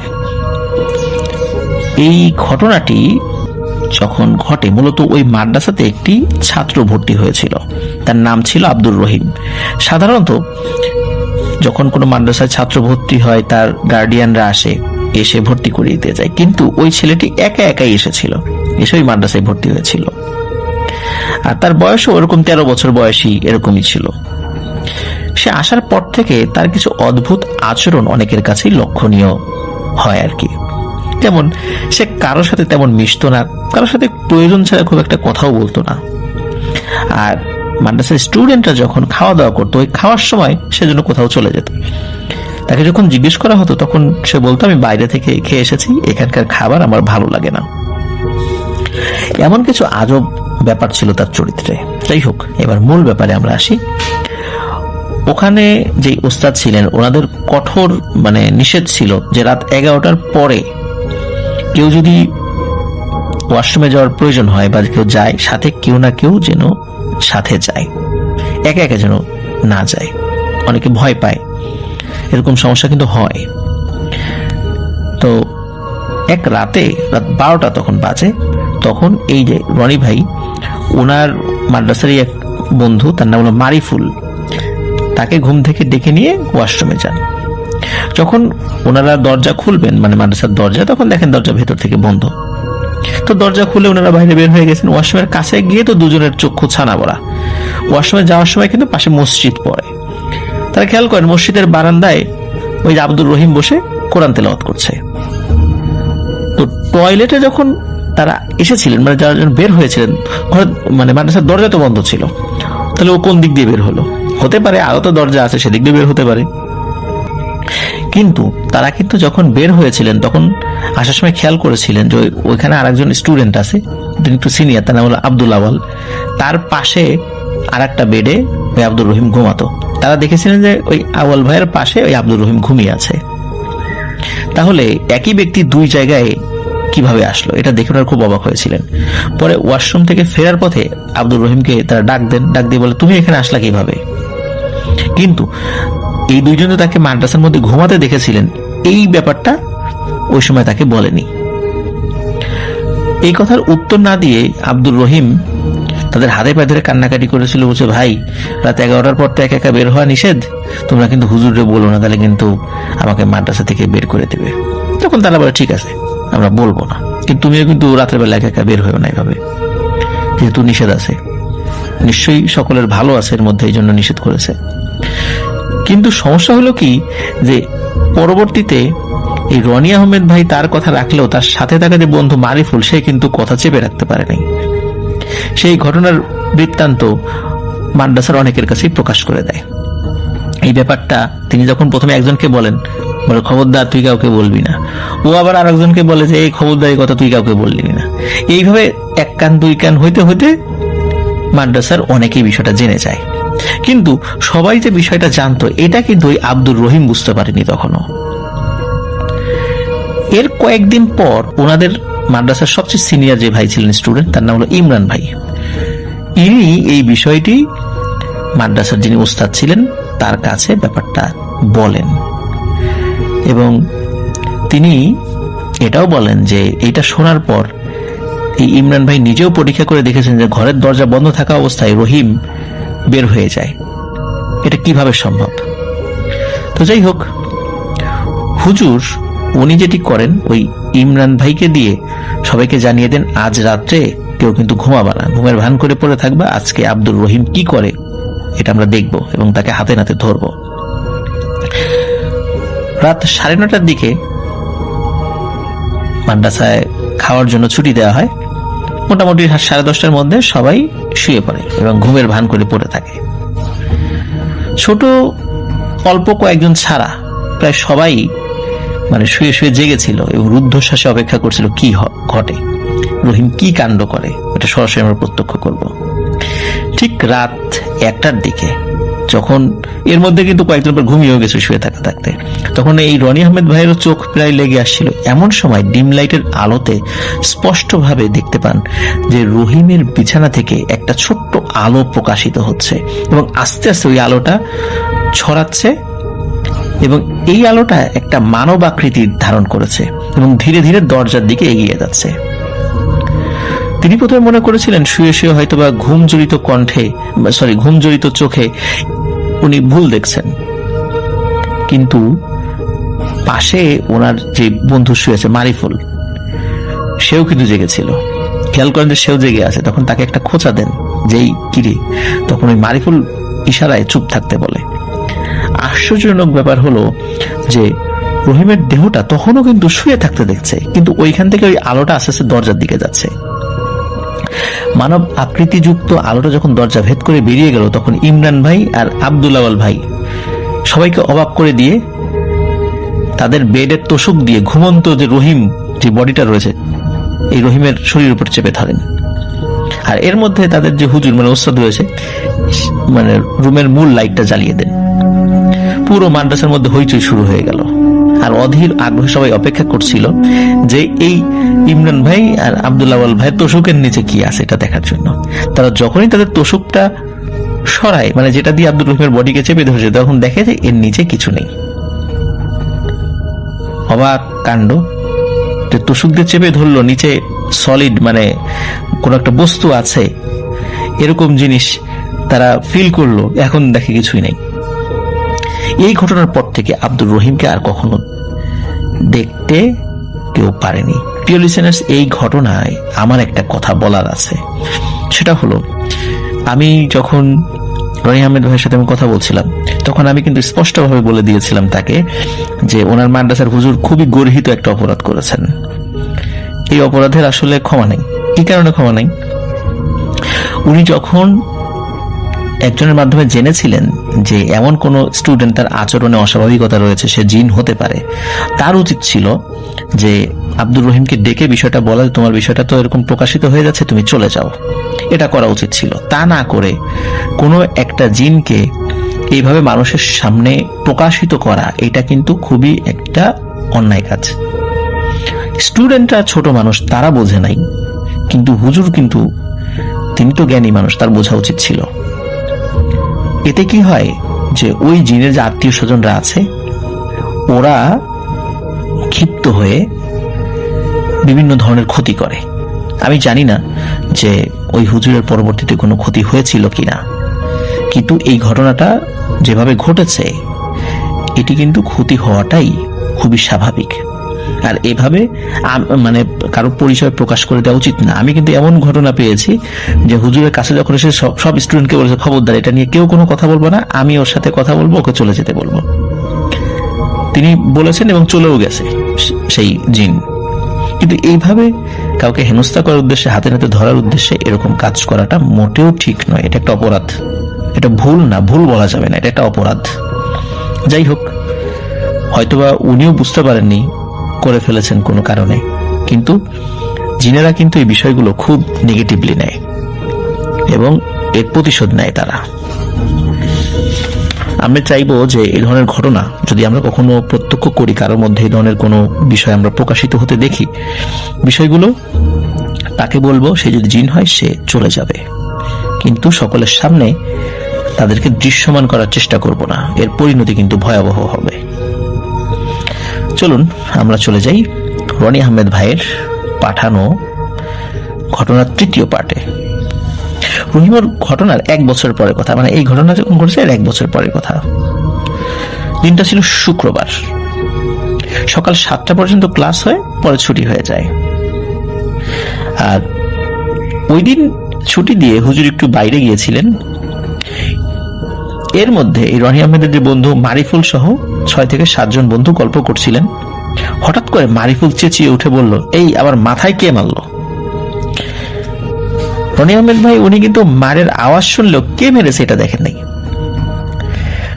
এই ঘটনাটি যখন ঘটে মূলত ওই মাদ্রাসাতে একটি ছাত্র ভর্তি হয়েছিল, তার নাম ছিল আব্দুর রহিম। সাধারণত যখন কোনো মাদ্রাসায় ছাত্র ভর্তি হয় তার গার্ডিয়ানরা এসে ভর্তি করিয়ে দিয়ে যায়, কিন্তু ওই ছেলেটি একাই এসে ওই মাদ্রাসায় ভর্তি হয়েছিল। আর তার বয়সও ওরকম 13 বছর বয়সী এরকমই ছিল। সে আসার পর থেকে তার কিছু অদ্ভুত আচরণ অনেকের কাছেই লক্ষণীয় হয় আর কি। যেমন সে কারোর সাথে তেমন মিশতো না, কারোর সাথে প্রয়োজন ছাড়া খুব একটা কথাও বলতো না। আর মাদ্রাসার স্টুডেন্টরা যখন খাওয়া দাওয়া করতো ওই খাওয়ার সময় সে যেন কোথাও চলে যেত। তাকে যখন জিজ্ঞেস করা হতো তখন সে বলতো, আমি বাইরে থেকে খেয়ে এসেছি, এখানকার খাবার আমার ভালো লাগে না। এমন কিছু আজব ব্যাপার ছিল তার চরিত্রে। যাই হোক, এবার মূল ব্যাপারে আমরা আসি। ওখানে যে ওস্তাদ ছিলেন ওনাদের কঠোর নিষেধ ছিল যে রাত 11টার পরে কেউ যদি ওয়াশরুমে যাওয়ার প্রয়োজন হয় বা কেউ যায়, সাথে কেউ না কেউ যেন সাথে যায়, একা যেন না যায়। অনেকে ভয় পায়, এরকম সমস্যা কিন্তু হয়। তো এক রাত 12টা তখন বাজে, তখন এই যে রনি ভাই ওনার মাদ্রাসারই এক বন্ধু, তার নাম হলো মারিফুল, তাকে ঘুম থেকে ডেকে নিয়ে ওয়াশরুমে যান। যখন ওনারা দরজা খুলবেন মাদ্রাসার দরজা, তখন দেখেন দরজা ভেতর থেকে বন্ধ। তো দরজা খুলে ওনারা বাইরে বের হয়ে গেছেন। ওয়াশরুমের কাছে গিয়ে তো দুজনের চক্ষু ছানা বড়া। ওয়াশরুমে যাওয়ার সময় কিন্তু পাশে মসজিদ পড়ে। তারা খেয়াল করেন মসজিদের বারান্দায় ওই আব্দুর রহিম বসে কোরআন তেলাওয়াত করছে। তো টয়লেটে যখন তারা এসেছিলেন যারা বের হয়েছিলেন, মাদ্রাসার দরজা তো বন্ধ ছিল, তাহলে ও কোন দিক দিয়ে বের হলো? হতে পারে আরো তো দরজা আছে, সেদিক দিয়ে বের হতে পারে। কিন্তু তারা যখন বের হয়েছিলেন তখন আসার সময় খেয়াল করেছিলেন যে ওইখানে আরেকজন স্টুডেন্ট আছে, তিনি একটু সিনিয়র, তার নাম হলো আব্দুল আওয়াল। তার পাশে আর একটা বেডে ওই আব্দুর রহিম ঘুমাতো। তারা দেখেছিলেন যে ওই আওয়াল ভাইয়ের পাশে ওই আব্দুর রহিম ঘুমিয়ে আছে। তাহলে একই ব্যক্তি দুই জায়গায় কিভাবে আসলো, এটা দেখে ওনারা খুব অবাক হয়েছিলেন। পরে ওয়াশরুম থেকে ফেরার পথে আব্দুর রহিমকে তারা ডাক দিয়ে বলে, তুমি এখানে আসলা কিভাবে? কিন্তু এই দুইজন তো তাকে মাদ্রাসার মধ্যে ঘুমাতে দেখেছিলেন, এই ব্যাপারটা ওই সময় তাকে বলেনি। এই কথার উত্তর না দিয়ে আব্দুর রহিম তাদের হাতে পায়ে ধরে কান্নাকাটি করেছিল, বলছে, ভাই রাত 11টার পর তো একা একা বের হওয়া নিষেধ, তোমরা কিন্তু হুজুরে বলো না, তাহলে কিন্তু আমাকে মাদ্রাসা থেকে বের করে দেবে। তখন তারা বলে, ঠিক আছে আমরা বলবো না, কিন্তু তুমিও কিন্তু রাতের বেলা একা একা বের হয়েও না এভাবে, যেহেতু নিষেধ আছে, নিশ্চয়ই সকলের ভালো আছে এর মধ্যে, এই জন্য নিষেধ করেছে। কিন্তু সমস্যা হলো কি, যে পরবর্তীতে এই রনি আহমেদ ভাই তার কথা রাখলেও তার সাথে থাকা যে বন্ধু মারিফুল, সে কিন্তু কথা চেপে রাখতে পারে নাই। সেই ঘটনার বৃত্তান্ত মাদ্রাসার অনেকের কাছেই প্রকাশ করে দেয়। এই ব্যাপারটা তিনি যখন প্রথমে একজনকে বলে খবরদার তুই কাউকে বলবি না, ও আবার আরেকজনকে বলে যে এই খবরদারি কথা তুই কাউকে বললি না। এইভাবে এক কান দুই কান হইতে হইতে মাদ্রাসার অনেকেই বিষয়টা জেনে যায়। কিন্তু সবাই যে বিষয়টা জানতো, এটা কিন্তু ওই আব্দুর রহিম বুঝতে পারেনি তখনও। এর কয়েকদিন পর ওনাদের মাদ্রাসার সবচেয়ে সিনিয়র যে ভাই ছিলেন স্টুডেন্ট, তার নাম হলো ইমরান ভাই, ইনি এই বিষয়টি মাদ্রাসার যিনি উস্তাদ ছিলেন তার কাছে ব্যাপারটা বলেন, এবং তিনি এটাও বলেন যে এটা শোনার পর এই ইমরান ভাই নিজেও পরীক্ষা করে দেখেছেন যে ঘরের দরজা বন্ধ থাকা অবস্থায় রহিম বের হয়ে যায়, এটা কিভাবে সম্ভব। তো যাই হোক, হুজুর উনি যেটি করেন, ওই ইমরান ভাইকে দিয়ে সবাইকে জানিয়ে দেন, আজ রাত্রে কেউ কিন্তু ঘুমাবা না, ঘুমের ভান করে পড়ে থাকবা, আজকে আব্দুর রহিম কি করে এটা আমরা দেখব এবং তাকে হাতে নাতে ধরব। রাত 9:30টার দিকে মাদ্রাসায় খাওয়ার জন্য ছুটি দেওয়া হয়। মোটামুটি 10:30টার মধ্যে সবাই শুয়ে পড়ে এবং ঘুমের ভান করে পড়ে থাকে। ছোট অল্প কয়েকজন ছাড়া প্রায় সবাই শুয়ে শুয়ে জেগেছিল এবং রুদ্ধশ্বাসে অপেক্ষা করছিল কি ঘটে, রহিম কি কাণ্ড করে, এটা সরাসরি আমরা প্রত্যক্ষ করব। ঠিক রাত 1টার দিকে, যখন এর মধ্যে কিন্তু কয়েকজন পর ঘুমিয়েও গেছে শুয়ে থাকতে, তখন এই রনি আহমেদ ভাইয়েরও চোখ প্রায় লেগে আসছিল। এমন সময় ডিম লাইটের আলোতে স্পষ্টভাবে দেখতে পান যে রহিমের বিছানা থেকে একটা ছোট্ট আলো প্রকাশিত হচ্ছে এবং আস্তে আস্তে ওই আলোটা ছড়াচ্ছে এবং এই আলোটা একটা মানব আকৃতির ধারণ করেছে এবং ধীরে ধীরে দরজার দিকে এগিয়ে যাচ্ছে। তিনি প্রথমে মনে করেছিলেন শুয়ে শুয়ে হয়তোবা ঘুম জড়িত চোখে উনি ভুল দেখছেন, কিন্তু পাশে ওনার যে বন্ধু শুয়েছে মারিফুল, সেও কিন্তু জেগেছিল। খেয়াল করেন যে সেও জেগে আছে। তখন তাকে একটা খোঁচা দেন, যেই কিরে, তখন ওই মারিফুল ইশারায় চুপ থাকতে বলে। আশ্চর্যজনক ব্যাপার হলো যে রহিমের দেহটা তখনও কিন্তু শুয়ে থাকতে দেখছে, কিন্তু ওইখান থেকে ওই আলোটা আস্তে আস্তে দরজার দিকে যাচ্ছে। মানব আকৃতিযুক্ত আলোটা যখন দরজা ভেদ করে বেরিয়ে গেল, তখন ইমরান ভাই আর আব্দুল আওয়াল ভাই সবাইকে অবাক করে দিয়ে তাদের বেডের তোষক দিয়ে ঘুমন্ত যে রহিম, যে বডিটা রয়েছে, এই রহিমের শরীরের উপর চেপে ধরেন। আর এর মধ্যে তাদের যে হুজুর ওস্তাদ রয়েছে, রুমের মূল লাইটটা জ্বালিয়ে দেন। পুরো মাদ্রাসার মধ্যে হইচই শুরু হয়ে গেল। আর অধীর আগ্রহে সবাই অপেক্ষা করছিল যে এই ইমরান ভাই আর আব্দুল আওয়াল ভাই তোষকের নিচে কি আছে এটা দেখার জন্য। তারা যখনই তাদের তোষকটা সরায়, যেটা দিয়ে আব্দুল রহিমের বডিকে চেপে ধরেছে, তখন দেখে যে এর নিচে কিছু নেই। অবাক কাণ্ড, তোষক দিয়ে চেপে ধরলো, নিচে সলিড কোন একটা বস্তু আছে এরকম জিনিস তারা ফিল করলো, এখন দেখে কিছুই নেই। এই ঘটনার পর থেকে আব্দুর রহিমকে আর কখনো দেখতে কেউ পারেনি। প্রিয় লিসেনার্স, এই ঘটনায় আমার একটা কথা বলার আছে। সেটা হলো, আমি যখন রনি আহমেদ ভাইয়ের সাথে আমি কথা বলছিলাম, তখন আমি কিন্তু স্পষ্টভাবে বলে দিয়েছিলাম তাকে যে ওনার মাদ্রাসার হুজুর খুবই গর্হিত একটা অপরাধ করেছেন। এই অপরাধের আসলে ক্ষমা নেই। কি কারণে ক্ষমা নেই? উনি যখন একজনের মাধ্যমে জেনেছিলেন যে এমন কোন স্টুডেন্ট তার আচরণে অস্বাভাবিকতা রয়েছে, সে জিন হতে পারে, তার উচিত ছিল যে আব্দুর রহিমকে ডেকে বিষয়টা বলা, তোমার বিষয়টা তো এরকম প্রকাশিত হয়ে যাচ্ছে, তুমি চলে যাও। এটা করা উচিত ছিল। তা না করে কোনো একটা জিনকে এইভাবে মানুষের সামনে প্রকাশিত করা, এটা কিন্তু খুবই একটা অন্যায় কাজ। স্টুডেন্টরা ছোট মানুষ, তারা বোঝে নাই, কিন্তু হুজুর কিন্তু তিনি তো জ্ঞানী মানুষ, তার বোঝা উচিত ছিল। এতে কি হয় যে ওই জিনের যে আত্মীয় স্বজনরা আছে ওরা ক্ষিপ্ত হয়ে বিভিন্ন ধরনের ক্ষতি করে। আমি জানি না যে ওই হুজুরের পরবর্তীতে কোনো ক্ষতি হয়েছিল কিনা, কিন্তু এই ঘটনাটা যেভাবে ঘটেছে এটি কিন্তু ক্ষতি হওয়াটাই খুবই স্বাভাবিক। আর এভাবে মানে কারো পরিচয় প্রকাশ করে দেওয়া উচিত না। আমি কিন্তু এমন ঘটনা পেয়েছি যে হুজুরের কাছে যখন এসে সব স্টুডেন্টকে বলেছে, খবরদার এটা নিয়ে কেউ কোনো কথা বলবো না, আমি ওর সাথে কথা বলবো, ওকে চলে যেতে বলবো। তিনি বলেছেন এবং চলেও গেছে সেই জিন। কিন্তু এইভাবে কাউকে হেনস্থা করার উদ্দেশ্যে, হাতে নাতে ধরার উদ্দেশ্যে এরকম কাজ করাটা মোটেও ঠিক নয়। এটা একটা অপরাধ। এটা ভুল না, ভুল বলা যাবে না, এটা একটা অপরাধ। যাই হোক, হয়তোবা উনিও বুঝতে পারেননি করে ফেলেছেন কোনো কারণে, কিন্তু জিনেরা কিন্তু এই বিষয়গুলো খুব নেগেটিভলি নেয় এবং এর প্রতিশোধ নেয় তারা। আমরা চাইবো যে এই ধরনের ঘটনা যদি আমরা কখনো প্রত্যক্ষ করি, কারোর মধ্যে এই ধরনের কোনো বিষয় আমরা প্রকাশিত হতে দেখি, বিষয়গুলো তাকে বলবো সে যদি জিন হয় সে চলে যাবে, কিন্তু সকলের সামনে তাদেরকে দৃশ্যমান করার চেষ্টা করব না, এর পরিণতি কিন্তু ভয়াবহ হবে। চলুন আমরা চলে যাই রনি আহমেদ ভাইয়ের পাঠানো ঘটনার তৃতীয় পার্টে। রহিমর ঘটনার 1 বছর পরের কথা, মানে এই ঘটনা যখন ঘটেছে এর 1 বছর পরের কথা। দিনটা ছিল শুক্রবার, সকাল 7টা পর্যন্ত ক্লাস হয়, পরে ছুটি হয়ে যায়। আর ওই দিন ছুটি দিয়ে হুজুর একটু বাইরে গিয়েছিলেন। এর মধ্যে এই রনি আহমেদের যে বন্ধু মারিফুল সহ 6 থেকে 7 জন বন্ধু গল্প করছিলেন। হঠাৎ করে মারিফুল চেঁচিয়ে উঠে বলল, এই আবার মাথায় কে মারলো? রনি আহমেদ ভাই উনি কিন্তু মারের আওয়াজ শুনলেও কে মেরেছে এটা দেখেন নাই।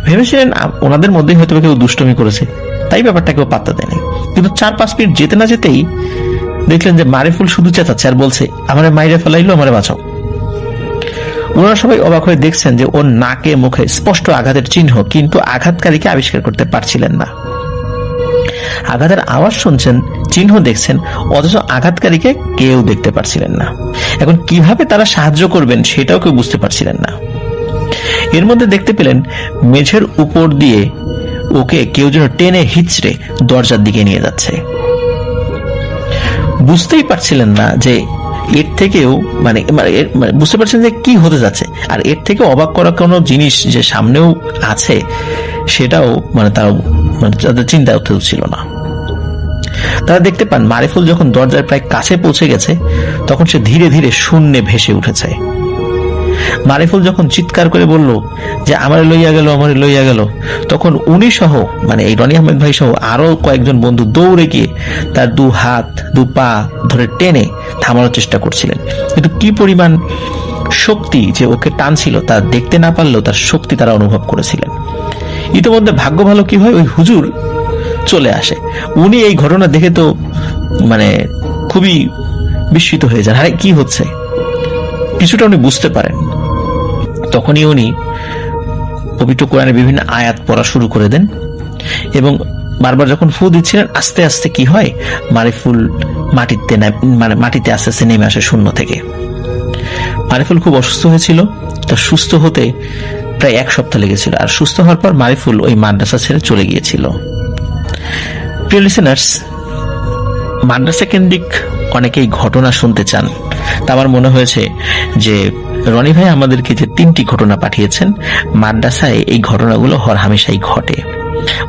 ভেবেছিলেন ওনাদের মধ্যেই হয়তো কেউ দুষ্টমি করেছে, তাই ব্যাপারটা কেউ পাত্তা দেয়নি। কিন্তু 4-5 মিনিট যেতে না যেতেই দেখলেন যে মারিফুল শুধু চেঁচাচ্ছে আর বলছে, আমারে মাইরে ফেলাইলো, আমারে বাঁচাও। ওনারা সবাই অবাক হয়ে দেখছেন যে ওর নাকে মুখে স্পষ্ট আঘাতের চিহ্ন, কিন্তু আঘাতকারীকে আবিষ্কার করতে পারছিলেন না। আঘাতের আওয়াজ শুনছেন, চিহ্ন দেখছেন, অথচ আঘাতকারীকে কেউ দেখতে পারছিলেন না। এখন কিভাবে তারা সাহায্য করবেন সেটাও কেউ বুঝতে পারছিলেন না। এর মধ্যে দেখতে পেলেন মেঝের উপর দিয়ে ওকে কেউ যেন টেনে হিচড়ে দরজার দিকে নিয়ে যাচ্ছে। বুঝতেই পারছিলেন না যে এর থেকেও মানে বুঝতে পারছেন যে কি হতে যাচ্ছে, আর এর থেকে অবাক করা কোনো জিনিস যে সামনেও আছে সেটাও মানে তারা তাদের চিন্তা ছিল না। তারা দেখতে পান মারিফুল যখন দরজার প্রায় কাছে পৌঁছে গেছে তখন সে ধীরে ধীরে শূন্যে ভেসে উঠেছে। মারিফুল যখন চিৎকার করে বলল যে আমারে লইয়া গেল, আমারে লইয়া গেল, তখন উনি সহ মানে এই রনি আহমেদ ভাই সহ আরো কয়েকজন বন্ধু দৌড়ে গিয়ে তার 2 হাত 2 পা ধরে টেনে থামানোর চেষ্টা করছিলেন। কিন্তু কি পরিমাণ শক্তি যে ওকে টানছিল তা দেখতে না পারলেও তার শক্তি তারা অনুভব করেছিলেন। ইতিমধ্যে ভাগ্য ভালো কি হয়, ওই হুজুর চলে আসে। উনি এই ঘটনা দেখে তো মানে খুবই বিস্মিত হয়ে যান, আরে কি হচ্ছে, কিছুটা উনি বুঝতে পারেন। তখনই উনি পবিত্র কোরআনের বিভিন্ন আয়াত পড়া শুরু করে দেন এবং বারবার যখন ফু দিচ্ছিলেন আস্তে আস্তে কি হয়, মারিফুল মাটিতে আস্তে আস্তে নেমে আসে শূন্য থেকে। মারিফুল খুব অসুস্থ হয়েছিল, তার সুস্থ হতে প্রায় 1 সপ্তাহ লেগেছিল। আর সুস্থ হওয়ার পর মারিফুল ওই মাদ্রাসা ছেড়ে চলে গিয়েছিল। প্রিয় লিসেনার্স, মাদ্রাসা কেন্দ্রিক অনেকেই ঘটনা শুনতে চান, তা আমার মনে হয়েছে যে রনি ভাই আমাদেরকে যে 3টি ঘটনা পাঠিয়েছেন, মাদ্রাসায় এই ঘটনাগুলো হরহামেশাই ঘটে।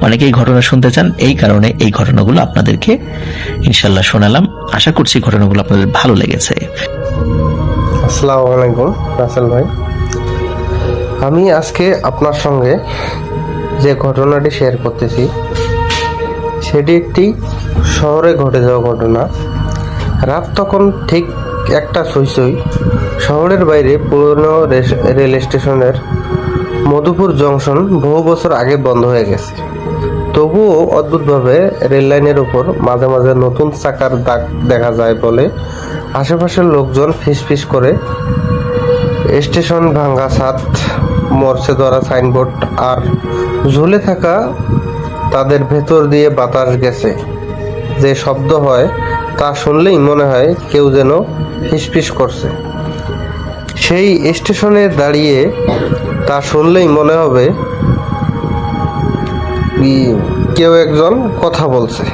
অনেকেই ঘটনা শুনতে চান, এই কারণে এই ঘটনাগুলো আপনাদেরকে ইনশাল্লাহ শোনালাম। আশা করছি ঘটনাগুলো আপনাদের ভালো লেগেছে। আসসালামু আলাইকুম রাসেল ভাই, আমি আজকে আপনার সঙ্গে যে ঘটনাটি শেয়ার করতেছি সেটি একটি শহরে ঘটে যাওয়া ঘটনা। রাত তখন ঠিক 1টা ছই শহরের বাইরে পুরনো রেল স্টেশনের মধুপুর জংশন বহু বছর আগে বন্ধ হয়ে গেছে। তবুও অদ্ভুতভাবে রেল লাইনের উপর মাঝে মাঝে নতুন চাকার দাগ দেখা যায় বলে আশেপাশের লোকজন ফিসফিস করে। স্টেশন ভাঙ্গা ছাদ, মরচে ধরা সাইনবোর্ড আর ঝুলে থাকা তাদের ভেতর দিয়ে বাতাস গেছে যে শব্দ হয় তা শুনলেই মনে হয় কেউ যেন ফিসফিস করছে। সেই স্টেশনে দাঁড়িয়ে তা শুনলেই মনে হবে কেউ একজন কথা বলছে।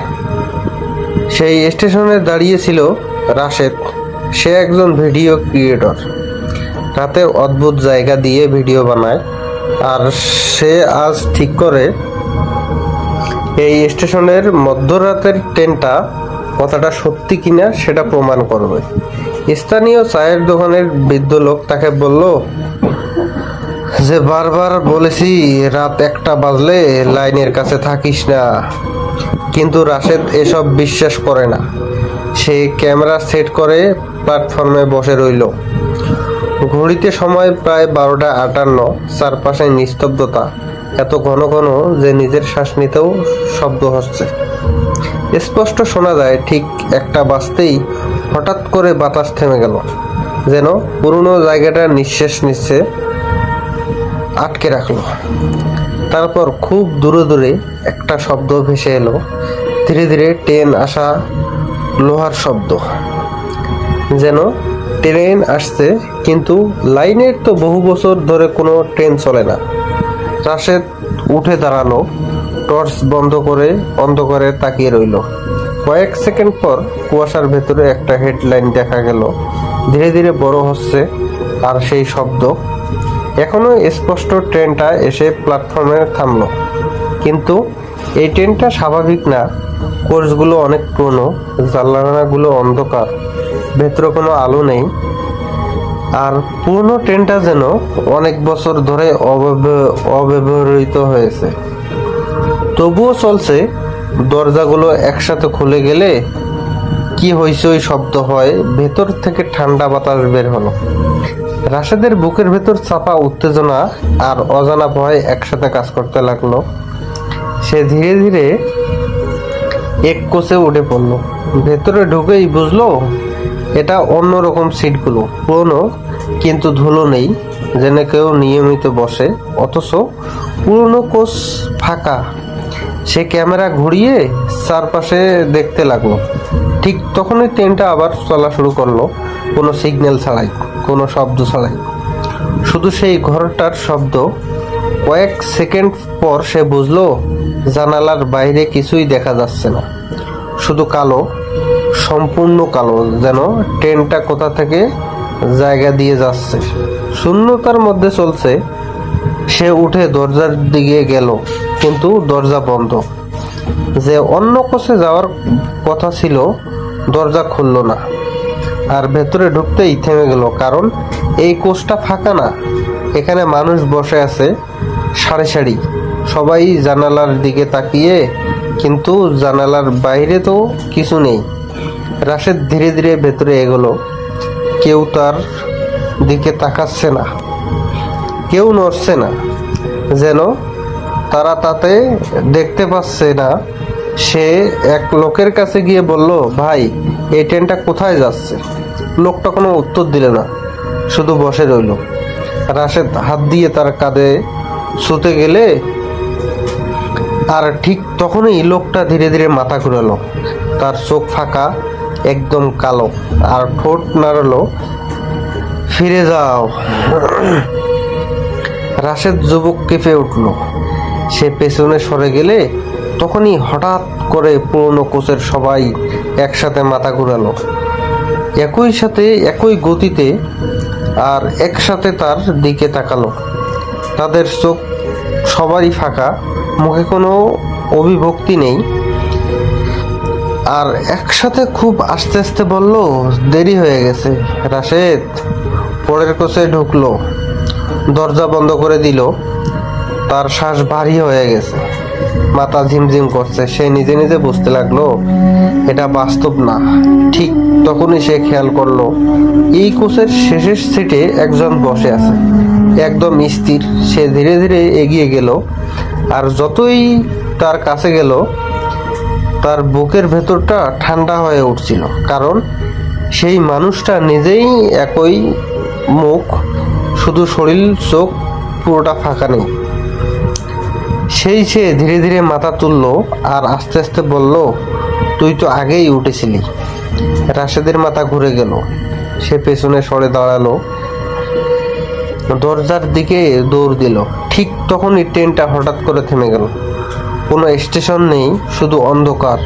সেই স্টেশনে দাঁড়িয়েছিল রাশেদ। সে একজন ভিডিও ক্রিয়েটর, রাতের অদ্ভুত জায়গা দিয়ে ভিডিও বানায়। আর সে আজ ঠিক করে এই স্টেশনের মধ্যরাতের ট্রেনটা কথাটা সত্যি কিনা সেটা প্রমাণ করবে। স্থানীয় চায়ের দোকানের বৃদ্ধ লোক তাকে বলল যে বারবার বলেছি রাত 1টা বাজলে লাইনের কাছে থাকিস না, কিন্তু রাশেদ এসব বিশ্বাস করে না। সে ক্যামেরা সেট করে প্ল্যাটফর্মে বসে রইল। ঘড়িতে সময় প্রায় 12টা 58। চারপাশে নিস্তব্ধতা, এত ঘন ঘন যে নিজের শ্বাস নিতেও শব্দ হচ্ছে। স্পষ্ট শোনা যায় ঠিক 1টা বাজতেই হঠাৎ করে বাতাস থেমে গেল, যেন পুরনো জায়গাটা নিঃশ্বাস নিচ্ছে আটকে রাখলো। তারপর খুব দূরে দূরে একটা শব্দ ভেসে এলো, ধীরে ধীরে ট্রেন আসা লোহার শব্দ, যেন ট্রেন আসছে। কিন্তু লাইনের তো বহু বছর ধরে কোনো ট্রেন চলে না। রাশেদ উঠে দাঁড়ালো, টর্চ বন্ধ করে অন্ধকারে তাকিয়ে রইল। কয়েক সেকেন্ড পর কুয়াশার ভেতরে একটা হেডলাইন দেখা গেল, ধীরে ধীরে বড় হচ্ছে। আর সেই শব্দ এখনো স্পষ্ট। ট্রেনটা এসে প্ল্যাটফর্মে থামলো, কিন্তু এই ট্রেনটা স্বাভাবিক না। কোচগুলো অনেক পুরনো, জানালাগুলো অন্ধকার, ভেতরে কোনো আলো নেই। আর পুরনো ট্রেনটা যেন অনেক বছর ধরে অব্যবহৃত হয়েছে, তবুও চলছে। দরজাগুলো একসাথে খুলে গেলে কি হয়েছে ওই শব্দ হয়, ভেতর থেকে ঠান্ডা বাতাস বের হলো। রাশেদের বুকের ভেতর চাপা উত্তেজনা আর অজানা ভয় একসাথে কাজ করতে লাগলো। সে ধীরে ধীরে এক কোচে উঠে পড়লো। ভেতরে ঢুকেই বুঝলো এটা অন্যরকম। সিটগুলো পুরনো, কিন্তু ধুলো নেই, যেন কেউ নিয়মিত বসে। অথচ পুরনো কোচ ফাঁকা। সে ক্যামেরা ঘুরিয়ে চারপাশে দেখতে লাগলো। ঠিক তখনই ট্রেনটা আবার চলা শুরু করলো, কোনো সিগন্যাল ছাড়াই, কোনো শব্দ ছাড়াই, শুধু সেই ঘরটার শব্দ। কয়েক সেকেন্ড পর সে বুঝলো জানালার বাইরে কিছুই দেখা যাচ্ছে না, শুধু কালো, সম্পূর্ণ কালো, যেন ট্রেনটা কোথা থেকে জায়গা দিয়ে যাচ্ছে, শূন্যতার মধ্যে চলছে। সে উঠে দরজার দিকে গেল, কিন্তু দরজা বন্ধ। যে অন্য কোচে যাওয়ার কথা ছিল দরজা খুলল না। আর ভেতরে ঢুকতেই থেমে গেল, কারণ এই কোচটা ফাঁকা না। এখানে মানুষ বসে আছে সারি সারি, সবাই জানালার দিকে তাকিয়ে, কিন্তু জানালার বাইরে তো কিছু নেই। রাশেদ ধীরে ধীরে ভেতরে এগোলো। কেউ তার দিকে তাকাচ্ছে না, কেউ নড়ছে না, যেন তারা তাতে দেখতে পাচ্ছে না। সে এক লোকের কাছে গিয়ে বলল, ভাই, এই ট্রেনটা কোথায় যাচ্ছে? লোকটা কোনো উত্তর দিল না, শুধু বসে রইল। রাশেদ হাত দিয়ে তার কাঁধে ছুতে গেলে, আর ঠিক তখনই লোকটা ধীরে ধীরে মাথা ঘুরালো। তার চোখ ফাঁকা, একদম কালো, আর ঠোঁট নাড়ালো, ফিরে যাও। রাশেদ যুবক কেঁপে উঠল। সে পেছনে সরে গেলে তখনই হঠাৎ করে পুরনো কোচের সবাই একসাথে মাথা ঘুরালো, একই সাথে, একই গতিতে, আর একসাথে তার দিকে তাকালো। তাদের চোখ সবারই ফাঁকা, মুখে কোনো অভিব্যক্তি নেই। আর একসাথে খুব আস্তে আস্তে বলল, দেরি হয়ে গেছে। রাশেদ পরের কোচে ঢুকলো, দরজা বন্ধ করে দিল। তার শ্বাস ভারী হয়ে গেছে, মাথা ঝিমঝিম করছে। সে নিজে নিজে বুঝতে লাগলো এটা বাস্তব না। ঠিক তখনই সে খেয়াল করলো এই কোচের শেষের সিটে একজন বসে আছে, একদম স্থির। সে ধীরে ধীরে এগিয়ে গেল, আর যতই তার কাছে গেল তার বুকের ভেতরটা ঠান্ডা হয়ে উঠছিল, কারণ সেই মানুষটা নিজেই একই মুখ, শুধু শরীর, চোখ পুরোটা ফাঁকা নেই। সে ধীরে ধীরে মাথা তুললো আর আস্তে আস্তে বলল, তুই তো আগেই উঠেছিলি। রাশেদের মাথা ঘুরে গেল। সে পেছনে সরে দাঁড়ালো, দরজার দিকে দৌড় দিল। ঠিক তখনই ট্রেনটা হঠাৎ করে থেমে গেল। কোনো স্টেশন নেই, শুধু অন্ধকার।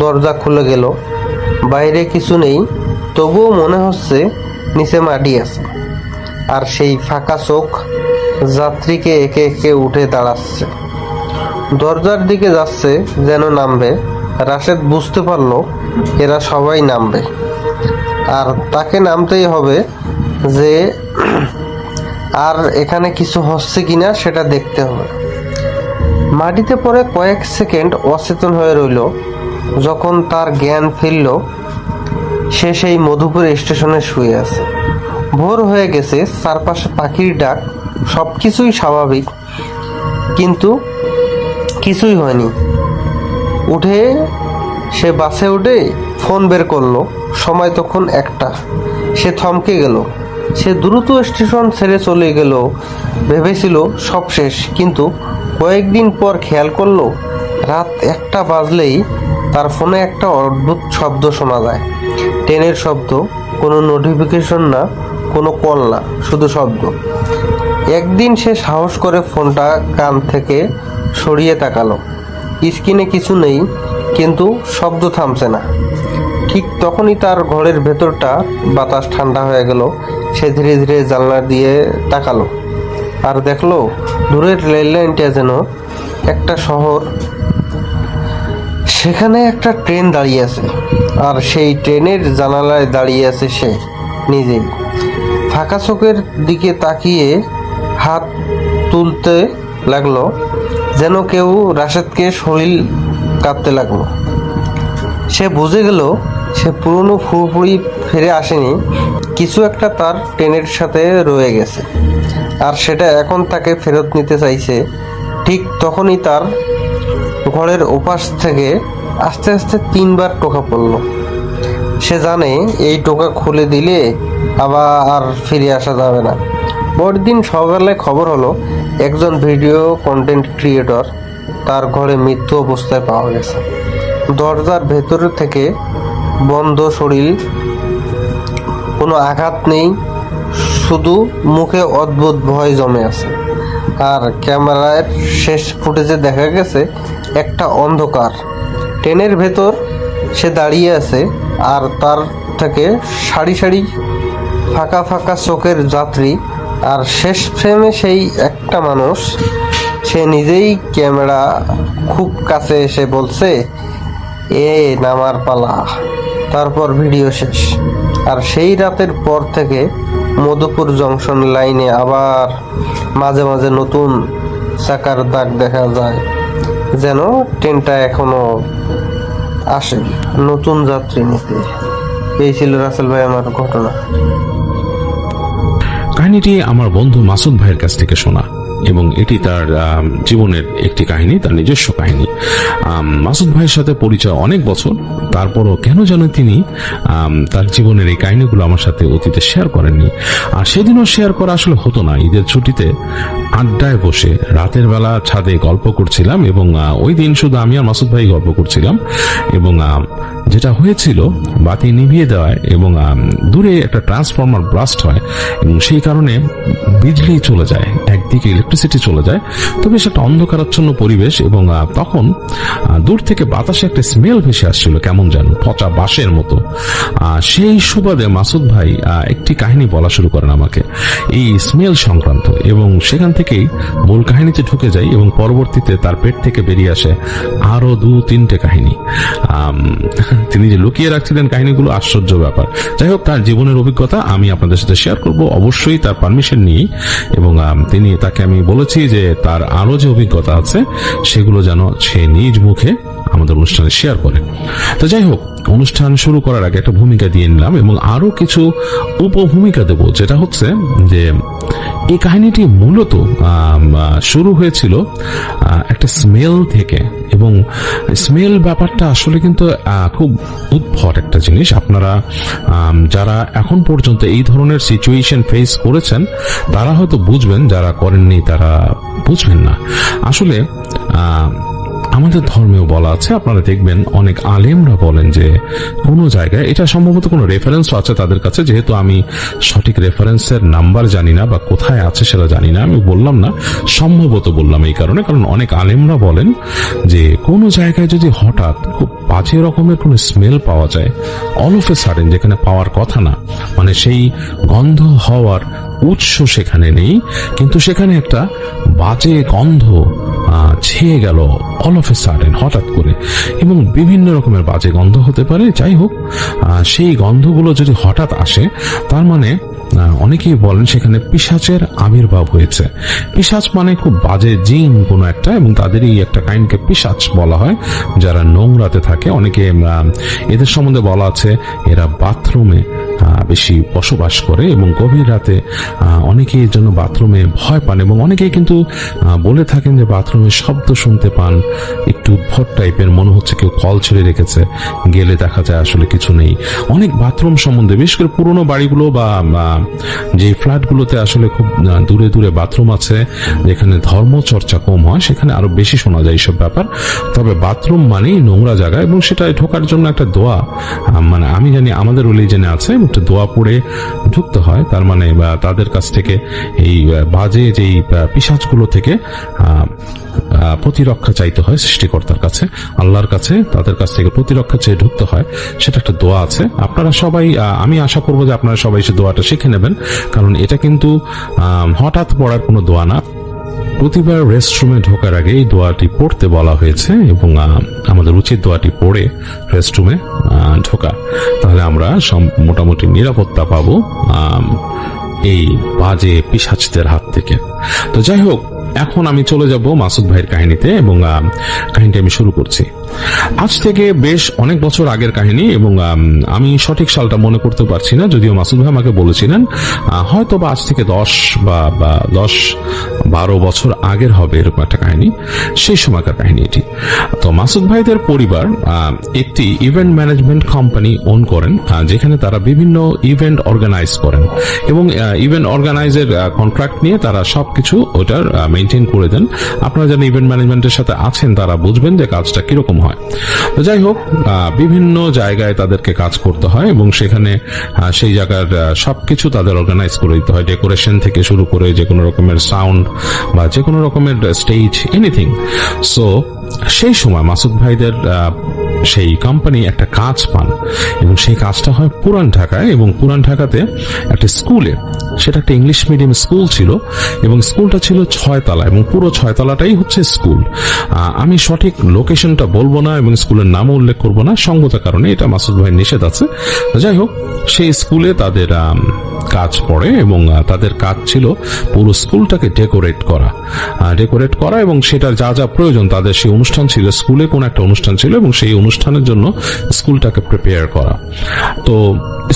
দরজা খুলে গেল, বাইরে কিছু নেই, তবুও মনে হচ্ছে নিচে মাটি আছে। আর সেই ফাঁকা চোখ যাত্রীকে একে একে উঠে দাঁড়াচ্ছে, দরজার দিকে যাচ্ছে যেন নামবে। রাশেদ বুঝতে পারলো এরা সবাই নামবে, আর তাকে নামতেই হবে। যে আর এখানে কিছু হচ্ছে কিনা সেটা দেখতে হবে। মাটিতে পড়ে কয়েক সেকেন্ড অচেতন হয়ে রইল। যখন তার জ্ঞান ফিরল, সে সেই মধুপুর স্টেশনে শুয়ে আছে। ভোর হয়ে গেছে, চারপাশে পাখির ডাক, সবকিছুই স্বাভাবিক, কিন্তু কিছুই হয়নি। সে বাসে উঠে ফোন বের করলো। সময় তখন 1টা। সে থমকে গেল। সে দ্রুত স্টেশন ছেড়ে চলে গেল। ভেবেছিল সব শেষ, কিন্তু কয়েকদিন পর খেয়াল করলো রাত 1টা বাজলেই তার ফোনে একটা অদ্ভুত শব্দ শোনা যায়। ট্রেনের শব্দ, কোনো নোটিফিকেশন না, কোনো কল না, শুধু শব্দ। একদিন সে সাহস করে ফোনটা কান থেকে সরিয়ে তাকালো। স্ক্রিনে কিছু নেই, কিন্তু শব্দ থামছে না। ঠিক তখনই তার ঘরের ভেতরটা বাতাস ঠান্ডা হয়ে গেল। সে ধীরে ধীরে জানলা দিয়ে তাকালো, আর দেখলো দূরের রেল লাইনটা যেন একটা শহর। সেখানে একটা ট্রেন দাঁড়িয়ে আছে, আর সেই ট্রেনের জানালায় দাঁড়িয়ে আছে সে নিজেই। ফাঁকা চোখের দিকে তাকিয়ে হাত তুলতে লাগলো, যেন কেউ রাশেদকে শরীর কাঁপতে লাগলো। সে বুঝে গেল সে পুরোপুরি ফিরে আসেনি, কিছু একটা তার ট্রেনের সাথে রয়ে গেছে, আর সেটা এখন তাকে ফেরত নিতে চাইছে। ঠিক তখনই তার ঘরের ওপাশ থেকে আস্তে আস্তে 3বার টোকা পড়ল। সে জানে এই টোকা খুলে দিলে আবার ফিরে আসা যাবে না। পরদিন সকালে খবর হলো একজন ভিডিও কন্টেন্ট ক্রিয়েটর তার ঘরে মৃত্যু অবস্থায় পাওয়া গেছে। দরজার ভেতর থেকে বন্ধ শরীর, কোনো আঘাত নেই, শুধু মুখে অদ্ভুত ভয় জমে আছে। আর ক্যামেরার শেষ ফুটেজে দেখা গেছে একটা অন্ধকার ট্রেনের ভেতর সে দাঁড়িয়ে আছে, আর তার থেকে সারি সারি ফাঁকা ফাঁকা চোখের যাত্রী। আর শেষ ফ্রেমে সেই একটা মানুষ, সে নিজেই ক্যামেরা খুব কাছে এসে বলছে, এ নামার পালা। তারপর ভিডিও শেষ। আর সেই রাতের পর থেকে মধুপুর জংশন লাইনে আবার মাঝে মাঝে নতুন চাকার দাগ দেখা যায়, যেন ট্রেনটা এখনো আসে নতুন যাত্রী নিতে। এই ছিল রাসেল ভাই আমার ঘটনা। কাহিনীটি আমার বন্ধু মাসুদ ভাইয়ের কাছ থেকে শোনা, এবং এটি তার জীবনের একটি কাহিনী, তার নিজস্ব কাহিনী। মাসুদ ভাইয়ের সাথে পরিচয় অনেক বছর, তারপরও কেন যেন তিনি তার জীবনের এই কাহিনীগুলো আমার সাথে অতীতে শেয়ার করেননি। আর সেদিনও শেয়ার করা আসলে হতো না। ঈদের ছুটিতে আড্ডায় বসে রাতের বেলা ছাদে গল্প করছিলাম, এবং ওই দিন শুধু আমি আর মাসুদ ভাই গল্প করছিলাম। এবং যেটা হয়েছিল, বাতি নিভিয়ে দেওয়ায় এবং দূরে একটা ট্রান্সফরমার ব্লাস্ট হয়, এবং সেই কারণে বিজলি চলে যায়, একদিকে ইলেকট্রিসিটি চলে যায়। তবে সেটা অন্ধকারাচ্ছন্ন পরিবেশ, এবং তখন দূর থেকে বাতাসে একটা স্মেল ভেসে আসছিল, কেমন যেন পচা বাঁশের মতো। সেই সুবাদে মাসুদ ভাই একটি কাহিনী বলা শুরু করেন আমাকে এই স্মেল সংক্রান্ত, এবং সেখান থেকেই মূল কাহিনীতে ঢুকে যাই, এবং পরবর্তীতে তার পেট থেকে বেরিয়ে আসে আরো 2-3টে কাহিনী। তিনি যে লুকিয়ে রাখছিলেন কাহিনীগুলো, আশ্চর্য ব্যাপার। যাই হোক, তার জীবনের অভিজ্ঞতা আমি আপনাদের সাথে শেয়ার করব, অবশ্যই তার পারমিশন নিয়ে। এবং তাকে আমি বলেছি যে তার আরো যে অভিজ্ঞতা আছে সেগুলো যেন সে নিজ মুখে আমাদের অনুষ্ঠানে শেয়ার করে। তো যাই হোক, অনুষ্ঠান শুরু করার আগে একটা ভূমিকা দিয়ে নিলাম, এবং আরো কিছু উপভূমিকা দেব, যেটা হচ্ছে যে এই কাহিনীটি মূলত শুরু হয়েছিল একটা স্মেল থেকে। এবং স্মেল ব্যাপারটা আসলে কিন্তু খুব উদ্ভট একটা জিনিস। আপনারা যারা এখন পর্যন্ত এই ধরনের সিচুয়েশন ফেস করেছেন তারা হয়তো বুঝবেন, যারা করেননি তারা বুঝবেন না। আসলে আমাদের ধর্মেও বলা আছে, আপনারা দেখবেন অনেক আলেমরা বলেন যে কোনো জায়গায়, এটা সম্ভবত কোনো রেফারেন্স আছে তাদের কাছে, যেহেতু আমি সঠিক রেফারেন্সের নাম্বার জানি না বা কোথায় আছে সেটা জানি না, আমি বললাম না, সম্ভবত বললাম এই কারণে, কারণ অনেক আলেমরা বলেন যে কোনো জায়গায় যদি হঠাৎ খুব বাজে রকমের কোনো স্মেল পাওয়া যায়, অল অফ এ সাডেন, যেখানে পাওয়ার কথা না, মানে সেই গন্ধ হওয়ার উৎস সেখানে নেই, কিন্তু সেখানে একটা বাজে গন্ধ ছেয়ে গেল অল অফ এ সাডেন, হঠাৎ করে, এবং বিভিন্ন রকমের বাজে গন্ধ হতে পারে, যাই হোক, সেই গন্ধগুলো যদি হঠাৎ আসে, তার মানে অনেকেই বলেন সেখানে পিশাচের আবির্ভাব হয়েছে। পিশাচ মানে খুব বাজে জিন কোনো একটা, এবং তাদেরই একটা কাইন্ডকে পিশাচ বলা হয়, যারা নোংরাতে থাকে। অনেকে এদের সম্বন্ধে বলা আছে এরা বাথরুমে বেশি বসবাস করে, এবং গভীর রাতে অনেকেই এর জন্য বাথরুমে ভয় পান, এবং অনেকেই কিন্তু বলে থাকেন যে বাথরুমে শব্দ শুনতে পান, একটু উদ্ভট টাইপের, মনে হচ্ছে কেউ কল ছেড়ে রেখেছে, গেলে দেখা যায় আসলে কিছু নেই। অনেক বাথরুম সম্বন্ধে, বিশেষ করে পুরোনো বাড়িগুলো বা যে ফ্ল্যাটগুলোতে আসলে খুব দূরে দূরে বাথরুম আছে, যেখানে ধর্ম চর্চা কম হয়, সেখানে আরো বেশি শোনা যায় এইসব ব্যাপার। তবে বাথরুম মানেই নোংরা জায়গা, এবং সেটাই ঢোকার জন্য একটা দোয়া, মানে আমি জানি আমাদের রিলিজনে আছে, একটা দোয়া পড়ে ঢুকতে হয়। তার মানে তাদের কাছ থেকে এই বাজে যেই পিশাচগুলো থেকে প্রতিরক্ষা চাইতে হয় সৃষ্টিকর্তার কাছে, আল্লাহর কাছে, তাদের কাছ থেকে প্রতিরক্ষা চেয়ে ঢুকতে হয়। সেটা একটা দোয়া আছে। আপনারা সবাই, আমি আশা করবো যে আপনারা সবাই সে দোয়াটা শিখে নেবেন, কারণ এটা কিন্তু হঠাৎ পড়ার কোনো দোয়া না। প্রতিবার রেস্টরুমে ঢোকার আগে এই দোয়াটি পড়তে বলা হয়েছে, এবং আমাদের উচিত দোয়াটি পড়ে রেস্টরুমে ঢোকা, তাহলে আমরা মোটামুটি নিরাপত্তা পাবো এই বাজে পিশাচদের হাত থেকে। তো যাই হোক, এখন আমি চলে যাব মাসুদ ভাইয়ের কাহিনীতে, এবং কাহিনীটা আমি শুরু করছি। আজ থেকে বেশ অনেক বছর আগের কাহিনী, এবং আমি সঠিক সালটা মনে করতে পারছি না, যদিও মাসুদ ভাই আমাকে বলেছিলেন হয়তো বা আজ থেকে 10-12 বছর আগের হবে এরকম একটা কাহিনী, সেই সময়কার কাহিনী এটি। তো মাসুদ ভাইদের পরিবার একটি ইভেন্ট ম্যানেজমেন্ট কোম্পানি ওন করেন, যেখানে তারা বিভিন্ন ইভেন্ট অর্গানাইজ করেন, এবং ইভেন্ট অর্গানাইজের কন্ট্রাক্ট নিয়ে তারা সবকিছু ওটার মেনটেন করে দেন। আপনারা যারা ইভেন্ট ম্যানেজমেন্টের সাথে আছেন তারা বুঝবেন যে কাজটা কিরকম হয়। তো যাই হোক, বিভিন্ন জায়গায় তাদেরকে কাজ করতে হয়, এবং সেখানে সেই জায়গার সবকিছু তাদের অর্গানাইজ করে দিতে হয়, ডেকোরেশন থেকে শুরু করে যে কোনো রকমের সাউন্ড বা যে কোনো রকমের স্টেজ, এনিথিং। সো সেই সময় মাসুদ ভাইদের সেই কোম্পানি একটা কাজ পান, এবং সেই কাজটা হয় পুরান ঢাকায়, এবং পুরান ঢাকাতে একটা স্কুলে, সেটা একটা ইংলিশ মিডিয়াম স্কুল ছিল, এবং স্কুলটা ছিল 6 তলা, এবং পুরো 6 তলাটাই হচ্ছে স্কুল। আমি সঠিক লোকেশনটা বলবো না, এবং স্কুলের নামও উল্লেখ করবো না, সঙ্গত কারণে, এটা মাসুদ ভাই নিষেধ আছে। যাই হোক, সেই স্কুলে তাদের কাজ পড়ে, এবং তাদের কাজ ছিল পুরো স্কুলটাকে ডেকোরেট করা, এবং সেটার যা যা প্রয়োজন, তাদের সেই অনুষ্ঠান ছিল, স্কুলে কোন একটা অনুষ্ঠান ছিল, এবং সেই অনুষ্ঠানের জন্য স্কুলটাকে প্রিপেয়ার করা। তো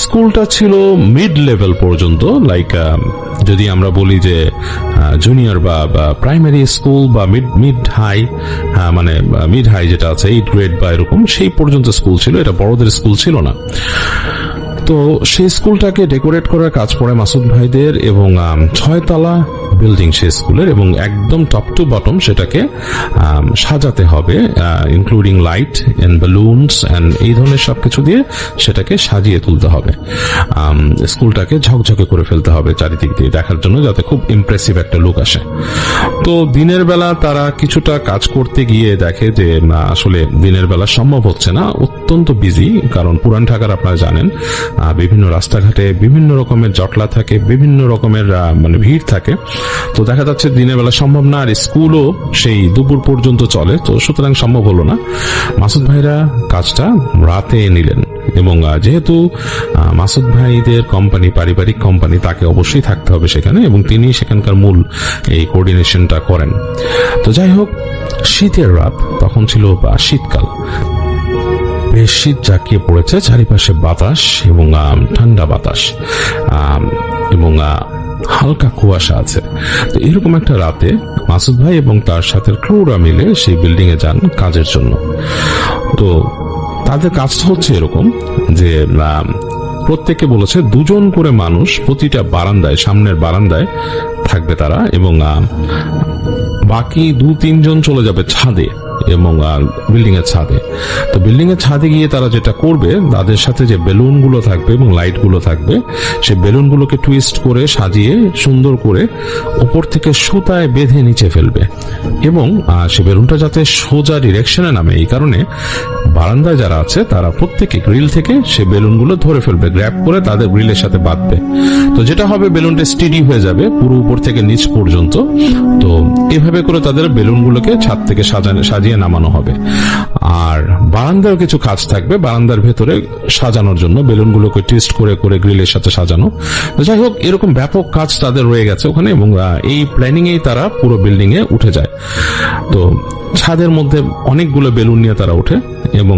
স্কুলটা ছিল মিড লেভেল পর্যন্ত, লাইক যদি আমরা বলি যে জুনিয়র বা প্রাইমারি স্কুল বা মিড হাই, মানে মিড হাই যেটা আছে 8 গ্রেড বা এরকম, সেই পর্যন্ত স্কুল ছিল, এটা বড়দের স্কুল ছিল না। তো সেই স্কুলটাকে ডেকোরেট করার কাজ পড়ে মাসুদ ভাইদের, এবং 6 তলা বিল্ডিং সেই স্কুলের, এবং একদম টপ টু বটম সেটাকে সাজাতে হবে, including light and balloons and এই ধরনের সবকিছু দিয়ে সেটাকে সাজিয়ে তুলতে হবে। স্কুলটাকে ঝকঝকে করে ফেলতে হবে চারিদিক দিয়ে, দেখার জন্য যাতে খুব ইমপ্রেসিভ একটা লুক আসে। তো দিনের বেলা তারা কিছুটা কাজ করতে গিয়ে দেখে যে আসলে দিনের বেলা সম্ভব হচ্ছে না, অত্যন্ত বিজি, কারণ পুরান ঢাকার আপনারা জানেন বিভিন্ন রাস্তাঘাটে বিভিন্ন রকমের জটলা থাকে, বিভিন্ন রকমের মানে ভিড় থাকে। তো দেখা যাচ্ছে দিনের বেলা সম্ভব না, আর স্কুলও সেই দুপুর পর্যন্ত চলে, তো সুতরাং সম্ভব হলো না। মাসুদ ভাইরা কাজটা রাতে নিলেন, এবং যেহেতু মাসুদ ভাইদের কোম্পানি পারিবারিক কোম্পানি, তাকে অবশ্যই থাকতে হবে সেখানে, এবং তিনি সেখানকার মূল এই কোঅর্ডিনেশনটা করেন। তো যাই হোক, শীতের রাত তখন ছিল, শীতকাল, বেশ শীত জাঁকিয়ে পড়েছে, চারিপাশে বাতাস এবং ঠান্ডা বাতাস, এবং হালকা কুয়াশা আছে। তো এরকম একটা রাতে মাসুদ ভাই এবং তার সাথে ক্রুরা মিলে সেই বিল্ডিং এ যান কাজের জন্য। তো তাদের কাজটা হচ্ছে এরকম যে প্রত্যেকে বলেছে 2 জন করে মানুষ প্রতিটা বারান্দায়, সামনের বারান্দায় থাকবে তারা, এবং বাকি 2-3 জন চলে যাবে ছাদে, এবং বিল্ডিং এর ছাদে। তো বিল্ডিং এর ছাদে গিয়ে তারা যেটা করবে, তাদের সাথে যে বেলুন গুলো থাকবে এবং লাইট গুলো থাকবে, সেই বেলুন গুলোকে টুইস্ট করে সাজিয়ে সুন্দর করে উপর থেকে সুতায় বেঁধে নিচে ফেলবে এবং সে বেলুনটা যাতে সোজা ডিরেকশনে নামে, এই কারণে বারান্দায় যারা আছে তারা প্রত্যেকে গ্রিল থেকে সে বেলুনগুলো ধরে ফেলবে, গ্র্যাব করে তাদের গ্রিলের সাথে বাঁধবে। তো যেটা হবে, বেলুনটা স্টেডি হয়ে যাবে পুরো উপর থেকে নিচ পর্যন্ত। তো এভাবে করে তাদের বেলুনগুলোকে ছাদ থেকে সাজিয়ে নামানো হবে। আর বারান্দার কিছু কাজ থাকবে বারান্দার ভেতরে সাজানোর জন্য, বেলুনগুলোকে টুইস্ট করে করে গ্রিলের সাথে সাজানো। তো যাই হোক, এরকম ব্যাপক কাজ তাদের রয়ে গেছে ওখানে এবং এই প্ল্যানিং এই তারা পুরো বিল্ডিং এ উঠে যায়। তো ছাদের মধ্যে অনেকগুলো বেলুন নিয়ে তারা ওঠে এবং